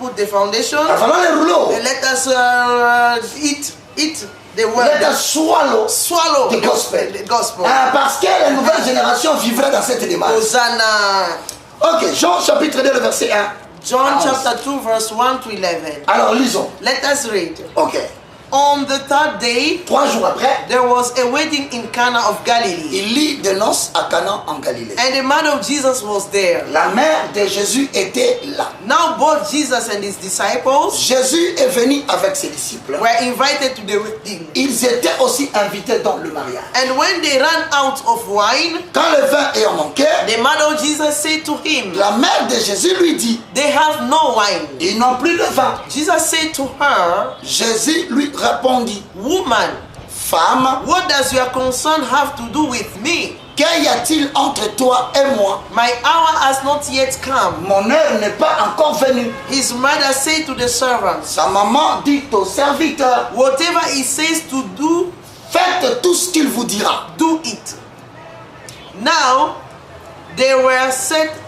put the foundation. Avalons les rouleaux. Let us eat the word. Let us Swallow the gospel. the gospel. Parce que la nouvelle génération vivrait dans cette démarche. Hosanna. Ok, Jean chapitre 2, le verset 1. John à 11. chapter 2, verse 1 to 11. Alors, lisons. Let us read. Ok. On the third day, 3 jours après, there was a wedding in Cana of Galilee, il lit de noces à Canaan en Galilée. and the mother of Jesus was there. La mère de Jésus était là. Now both Jesus and his disciples Jésus est venu avec ses disciples. were invited to the wedding. Ils étaient aussi invités dans le mariage. And when they ran out of wine, Quand le vin ayant manqué, the mother of Jesus said to him, la mère de Jésus lui dit, they have no wine. ils n'ont plus de vin. Jesus said to her, Jésus lui répondit, woman, femme, what does your concern have to do with me? qu'y a-t-il entre toi et moi? My hour has not yet come. Mon heure n'est pas encore venue. His mother said to the servants, Sa maman dit aux serviteurs, whatever he says to do, faites tout ce qu'il vous dira. do it. Now there were set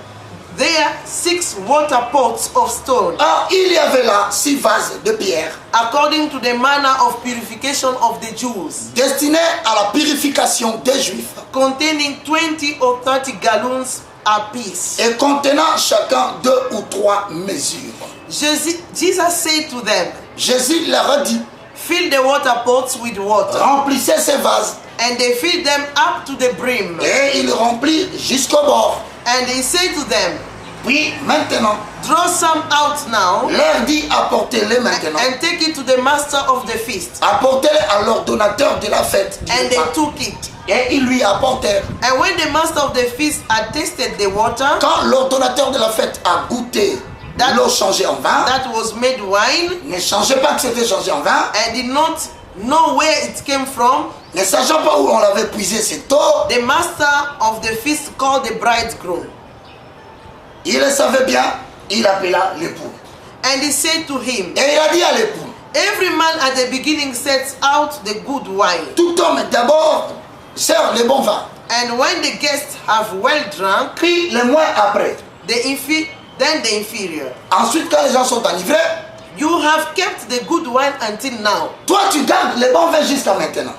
there 6 water pots of stone, Or, il y avait là 6 vases de pierre according to the manner of purification of the Jews, destinés à la purification des Juifs containing 20 or 30 gallons apiece. et contenant chacun 2 ou 3 mesures. Jesus said to them, Jésus leur a dit, fill the water pots with water. remplissez ces vases. And they filled them up to the brim. Et il remplit jusqu'au bord. And he said to them, Puis maintenant, draw some out now leur dit, apportez-les maintenant. and take it to the master of the feast. Apportez-les à l'ordonnateur de la fête. du And they repas. took it. Et ils lui apportèrent. And when the master of the feast had tasted the water Quand l'ordonnateur de la fête a goûté l'eau changée en vin, that was made wine, ne changez pas que c'était changé en vin, and did not know where it came from, ne sachant pas où on l'avait puisé cette eau, the master of the feast called the bridegroom. il le savait bien, il appela l'époux. And he said to him, Et il a dit à l'époux, every man at the beginning sets out the good wine, tout homme d'abord sert le bon vin, and when the guests have well drunk, puis le moins après. then the inferior. Ensuite, quand les gens sont enivrés, You have kept the good wine until now. toi tu gardes le bon vin jusqu'à maintenant.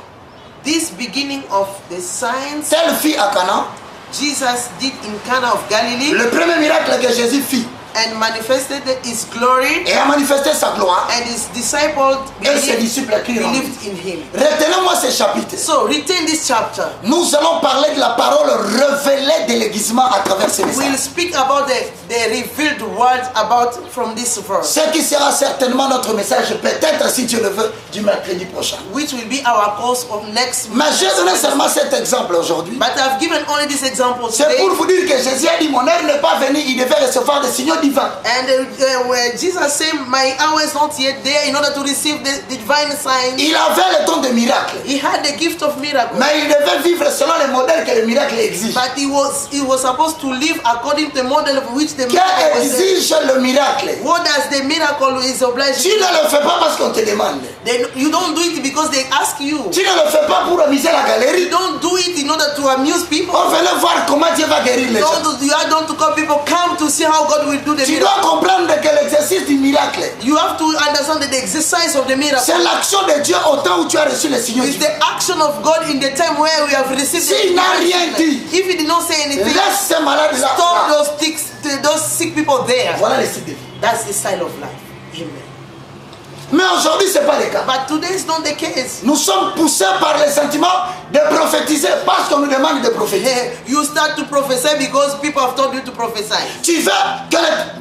This beginning of the signs Telle fit à Canaan, Jesus did in Cana of Galilee le premier miracle que Jésus fit, and manifested his glory, et a manifesté sa gloire, and his disciples et ses disciples crient en lui. believed in him. Retenez-moi ces chapitres. So retain this chapter. Nous allons parler de la parole révélée de l'aiguisement à travers ces We'll messages. speak about the revealed word about from this verse, Ce qui sera certainement notre message, peut-être si Dieu le veut, du mercredi prochain. which will be our course of next Mais j'ai donné month. seulement cet exemple aujourd'hui. But I've given only this example C'est today. pour vous dire que Jésus a dit, mon heure n'est pas venue, il devait recevoir des signaux divins. And where Jesus said, my hour is not yet there in order to receive the divine signs. Il avait le don de miracle, He had the gift of miracle, mais il devait vivre selon les modèles que le miracle exige. but he was supposed to live according to the model of which the Qui miracle was. exige le miracle. What does the miracle is obliged? Tu ne le fais pas parce qu'on te demande. Then you don't do it because they ask you. Tu ne le fais pas pour amuser la galerie. You don't do it in order to amuse people. On venait voir comment Dieu va guérir les gens. You don't to call people come to see how God will do the Tu miracle. dois comprendre que l'exercice du miracle, You have to understand that the exercise of the miracle c'est l'action de Dieu au temps où tu as reçu les signaux is divins. the action of God in the time where we have received S'il n'a rien dit, If he did not say anything, laisse ces malades là. stop those sick people there. Voilà le style de vie. That's the style of life. Amen. Mais aujourd'hui, ce n'est pas le cas. But today is not the case. Nous sommes poussés par les sentiments de prophétiser parce qu'on nous demande de prophétiser. You start to prophesy because people have told you to prophesy. Tu veux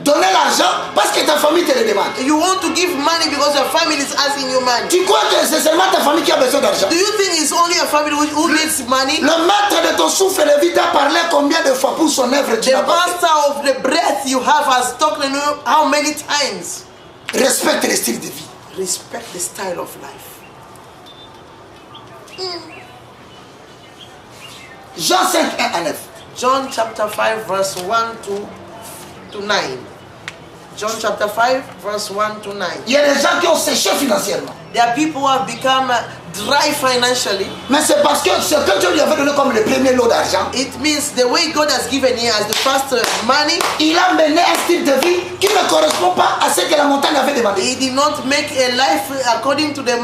donner l'argent parce que ta famille te le demande. You want to give money because your family is asking you money. Tu crois que c'est seulement ta famille qui a besoin d'argent? Do you think it's only a family who needs money? Le maître de ton souffle de vie t'a parlé combien de fois pour son œuvre tu The n'as pas fait. master of the breath you have has talked to you how many times? Respecte le style de vie. Respect the style of life. Jean 5, 1 à 9. John chapter 5 verse 1 to 9. John chapter 5 verse 1 to 9. Il y a des gens qui ont séché financièrement. There are people who have become dry financially. Mais c'est parce que ce que Dieu lui avait donné comme le premier lot d'argent, It means the way God has given you as the first money, il a mené un style de vie qui ne correspond pas à ce que la montagne avait demandé. He did not make a life according to the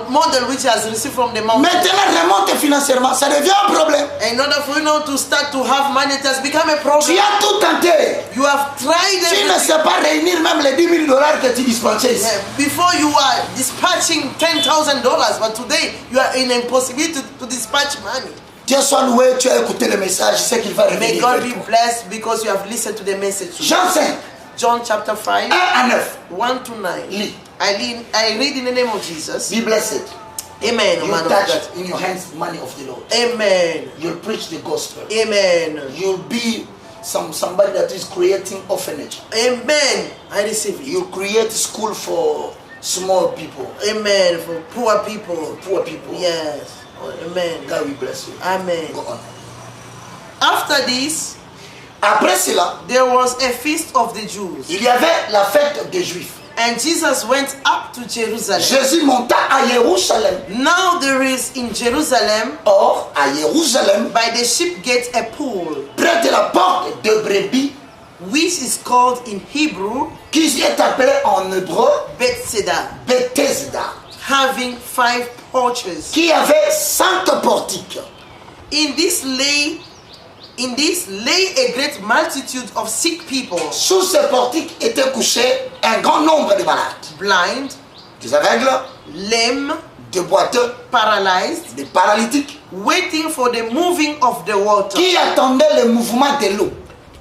model which he has received from the mountain. Maintenant, remonte financièrement, ça devient un problème. In order for you now to start to have money, it has become a Tu problem. as tout tenté. You have tried Tu ne everything. sais pas réunir même les 10 000 $ que tu dispensais ici. Before you are dispatching $10,000, but today you are in impossibility to dispatch money. Dieu soit loué, tu as écouté le message, je sais qu'il va May revenir. God vers be toi. blessed because you have listened to the message. Jean 5, John chapter 5, 1 à 9. 1 to 9. Lis. I read in the name of Jesus. Be blessed. Amen. You Man of touch God. in your hands money of the Lord. Amen. You'll preach the gospel. Amen. You'll be somebody that is creating orphanage. Amen. I receive it. You create school for small people, Amen. For poor people. poor people. Yes. Oh, amen. God will bless you. Amen. Go on. After this, Après cela, there was a feast of the Jews. il y avait la fête des Juifs. And Jesus went up to Jerusalem. Jésus monta à Jérusalem. Now there is in Jerusalem, Or, à Jérusalem, by the sheep gate, a pool, près de la porte de brebis, which is called in Hebrew qui est appelée en hébreu Bethesda, Bethesda, having 5 porches. qui avait 5 portiques. In this lay a great multitude of sick people, Sous ces portiques étaient couchés un grand nombre de malades, blind, des aveugles, lame, des boiteux, paralyzed, des paralytiques, waiting for the moving of the water. qui attendaient le mouvement de l'eau.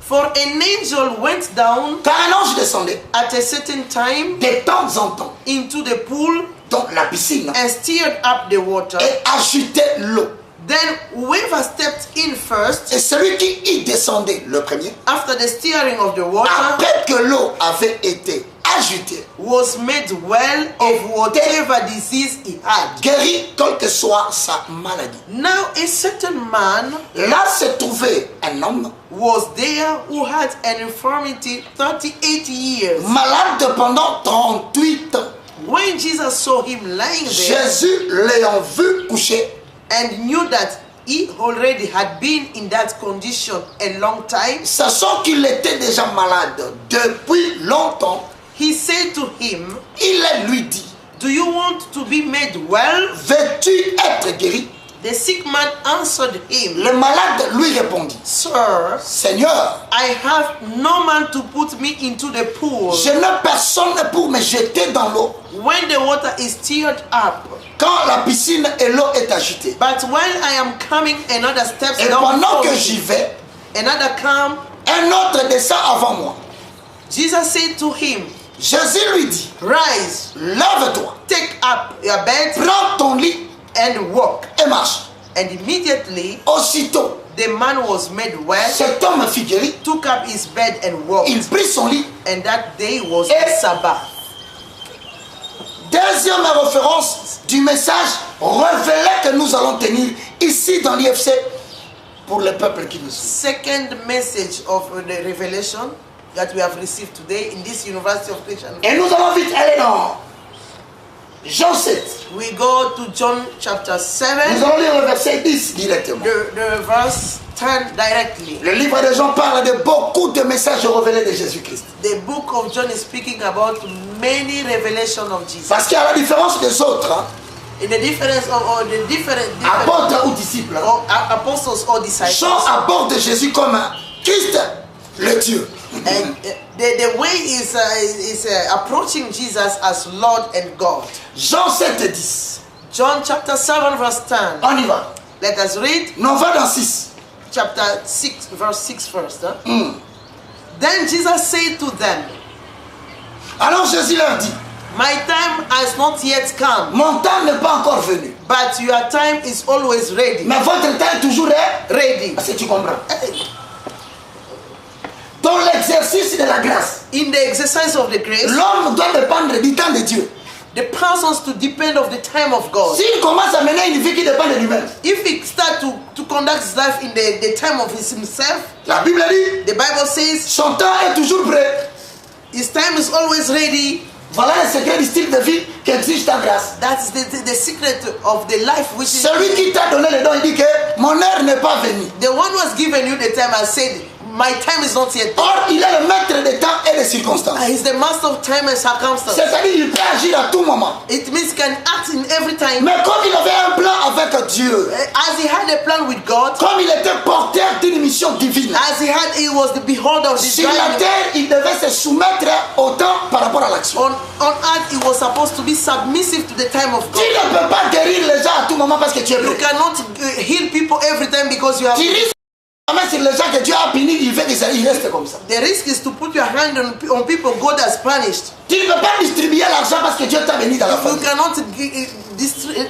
For an angel went down Car un ange descendait at a certain time de temps en temps into the pool dans la piscine and stirred up the water. et agitait l'eau. Then whoever stepped in first, Et celui qui y descendait, le premier, after the stirring of the water, après que l'eau avait été agitée, was made well of whatever disease he had. guéri quelle que soit sa maladie. Now a certain man Là se trouvait un homme was there who had an infirmity 38 years. malade pendant 38 ans. When Jesus saw him lying there Jésus l'ayant vu coucher, and knew that he already had been in that condition a long time, sachant qu'il était déjà malade depuis longtemps, he said to him, il lui dit, "Do you want to be made well?" veux-tu être guéri? The sick man answered him, Le malade lui répondit, "Sir, Seigneur, I have no man to put me into the pool je n'ai personne pour me jeter dans l'eau when the water is stirred up. quand la piscine et l'eau est agitée. But when I am coming another steps Et down pendant before que me, j'y vais, another come." un autre descend avant moi. Jesus said to him, Jésus lui dit, "Rise, lève-toi, take up your bed prends ton lit and walk." et marche. And immediately Aussitôt, the man was made well, cet homme fut guéri, took up his bed and walked. il prit son lit. And that day was Et- the Sabbath. Deuxième référence du message révélé que nous allons tenir ici dans l'IFC pour le peuple qui nous suit. Second message of the revelation that we have received today in this University of Christian. Et nous allons vite aller dans Jean 7. We go to John chapter 7. Nous allons lire le verset 10 directement. The verse 10 directly. Le livre de Jean parle de beaucoup de messages révélés de Jésus-Christ. The book of John is speaking about many revelations of Jesus. Parce qu'à la différence des autres, hein, In the difference of the different apôtres ou disciples, hein, or apostles or disciples. Jean aborde Jésus comme Christ, le Dieu. And the way is approaching Jesus as Lord and God. Jean 7, 10. John chapter 7 verse 10. On y va. Let us read Non, on va dans 6. chapter 6 verse 6 first. Then Jesus said to them, Alors Jésus leur dit, my time has not yet come, mon temps n'est pas encore venu. but your time is always ready. Mais votre temps est toujours Ready. Parce que tu comprends. Dans l'exercice de la grâce, In the exercise of the grace, l'homme doit dépendre du temps de Dieu. the persons to depend of the time of God. S'il commence à mener une vie qui dépend de lui-même, If he start to conduct his life in the time of himself, la Bible dit, the Bible says son temps est toujours prêt. his time is always ready. Voilà le secret du style de vie qu'exige ta grâce. That's the secret of the life which is Celui qui t'a donné le don, il dit que mon heure n'est pas venue. the one who has given you the time has said, my time is not yet. Or, il est le maître des temps et des circonstances. He's the master of time and circumstance. C'est-à-dire qu'il peut agir à tout moment. It means he can act in every time. Mais comme il avait un plan avec Dieu, As he had a plan with God, comme il était porteur d'une mission divine, as he was the beholder of this sur la terre, il devait se soumettre au temps par rapport à l'action. on earth, he was supposed to be submissive to the time of Tu God. ne peux pas guérir les gens à tout moment parce que tu es You prêt. cannot heal people every time because you have. Tu risques de mettre sur les gens que Dieu a punis, il fait qu'ils restent comme ça. The risk is to put your hand on people God has punished. Tu ne peux pas distribuer l'argent parce que Dieu t'a béni dans la You famille. cannot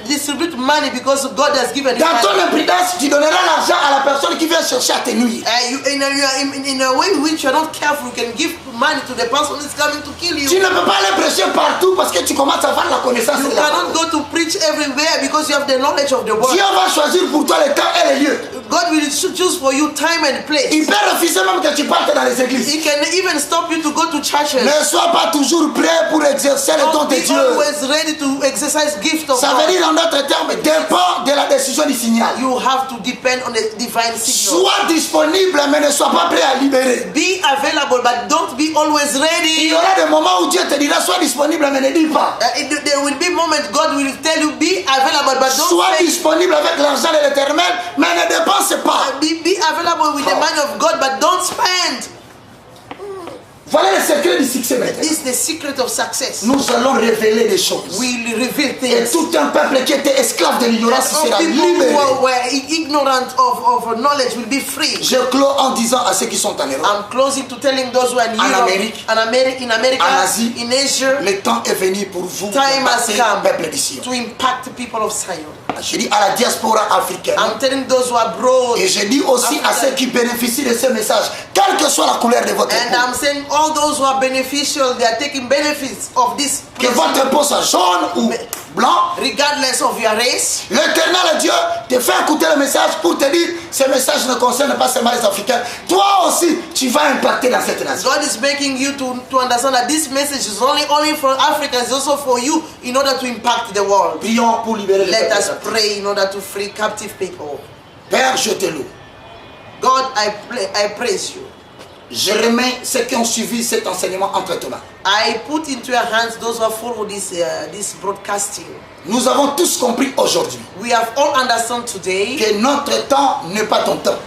distribute money because God has given it. Dans ton imprudence, tu donneras l'argent à la personne qui vient chercher à te nuire. In a way in which you are not careful, you can give money to the person who is coming to kill Tu you. ne peux pas aller prêcher partout parce que tu commences à avoir la connaissance You de la cannot parole. go to preach everywhere because you have the knowledge of the word. Dieu va choisir pour toi le temps et le lieu. God will choose for you time and place. Il peut refuser même que tu partes dans les églises. He can even stop you to go to churches. Ne sois pas toujours prêt pour exercer le don Don't de be Dieu. always ready to exercise gift of Ça veut God. dire en d'autres termes, dépend de la décision du signal. You have to depend on the divine signal. Sois disponible mais ne sois pas prêt à libérer. Be available, but don't be always Il ready. y aura des moments où Dieu te dira sois disponible mais ne dis pas. There will be moments God will tell you be available, but don't Sois say, disponible avec l'argent de l'éternel mais ne dépense pas. be available with the money of God, but don't spend. Voilà le secret du succès maintenant. This is the secret of success. Nous allons révéler des choses. We will reveal Et things. tout un peuple qui était esclave de l'ignorance All sera people libéré. who were ignorant of knowledge will be free. Je clôt en disant à ceux qui sont en Europe, I'm closing to telling those who are in Europe, Amérique, in America, en Asie, in Asia, le temps est venu pour vous time has dépasser come le peuple d'ici. to impact the people of Zion. Je dis à la diaspora africaine. I'm telling those who are abroad, Et je dis aussi à ceux qui bénéficient de ce message, quelle que soit la couleur de votre and peau, I'm saying all those who are beneficial, they are taking benefits of this que votre peau soit jaune ou blanc, regardless of your race. l'éternel Dieu te fait écouter le message pour te dire, ce message ne concerne pas seulement les Africains. Toi aussi, tu vas impacter dans cette nation. God is making you to understand that this message is only for Africans, it's also for you in order to impact the world. Prions pour libérer le Let us peuple. pray in order to free captive people. Père, je te loue. God, I praise you. Je remets ceux qui ont suivi cet enseignement entre tes mains. I put into your hands those who have followed this broadcasting. Nous avons tous compris aujourd'hui We have all understood today que notre temps n'est pas ton temps.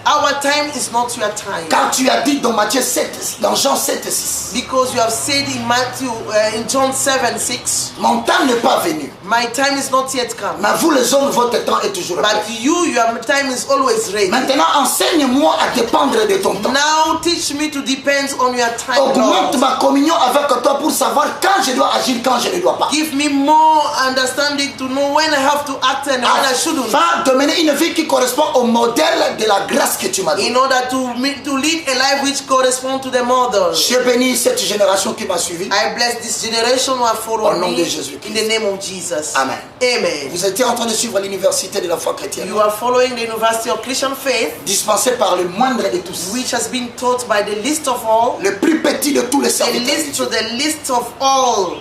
our time is not your time. Car tu as dit dans Matthieu 7, dans Jean 7, 6, Because you have said in Matthew, in John 7:6, mon temps n'est pas venu. my time is not yet come. Mais vous les hommes, votre temps est toujours prêt. But you, your time is always ready. Maintenant, enseigne-moi à dépendre de ton temps. Now teach me to depend on your time, Augmente Lord. ma communion avec toi pour savoir quand je dois agir, quand je ne dois pas. Give me more understanding to know when I have to act and when I shouldn't. Afin de mener une vie qui correspond au modèle de la grâce ce que tu m'as donné. in order to lead a life which corresponds to the model. Je bénis cette génération qui m'a suivi. I bless this generation who have Au followed nom me de Jésus-Christ. in the name of Jesus. Amen. Amen. Vous étiez en train de suivre l'université de la foi chrétienne, You are following the University of Christian Faith, dispensée par le moindre de tous, which has been taught by the least of all, le plus petit de tous les the serviteurs, least to the least of all,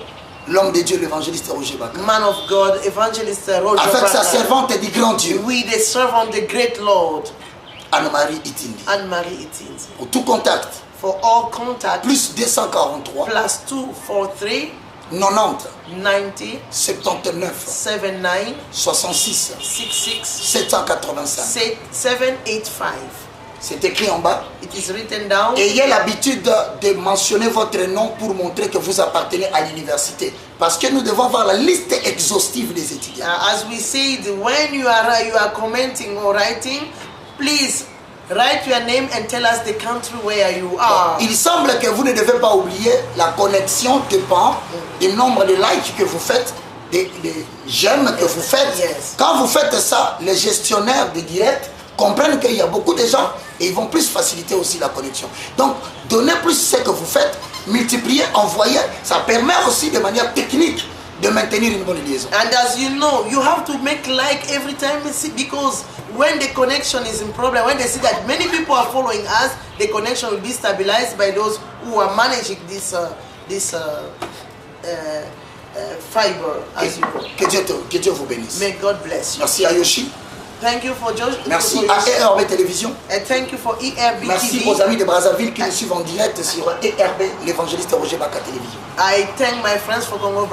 l'homme de Dieu, l'évangéliste Roger Baka, man of God, evangelist Roger avec sa Baka, servante du grand Dieu, with the servant, the great Lord, Anne-Marie Itindi. Anne-Marie Itins. Pour tout contact, For all contact, plus 243 plus 243 90 90 79 79 66 66 785. 785. C'est écrit en bas. It is written down. Ayez l'habitude de mentionner votre nom pour montrer que vous appartenez à l'université. Parce que nous devons avoir la liste exhaustive des étudiants. As we said, when you are commenting or writing, please write your name and tell us the country where you are. Il semble que vous ne devez pas oublier la connexion dépend du nombre de likes que vous faites, des j'aime que vous faites. Yes. Quand vous faites ça, les gestionnaires de direct comprennent qu'il y a beaucoup de gens et ils vont plus faciliter aussi la connexion. Donc, donnez plus ce que vous faites, multipliez, envoyez, ça permet aussi de manière technique de maintenir une bonne liaison. And as you know, you have to make like every time you see, because when the connection is in problem, when they see that many people are following us, the connection will be stabilized by those who are managing this fiber, as you know. Que Dieu vous bénisse. May God bless you. Merci à Yoshi. Thank you for George. Merci à ERB Télévision. And thank you for ERB Merci TV. aux amis de Brazzaville qui nous suivent en direct sur ERB, l'évangéliste Roger Baka Télévision. I thank my friends for Congo.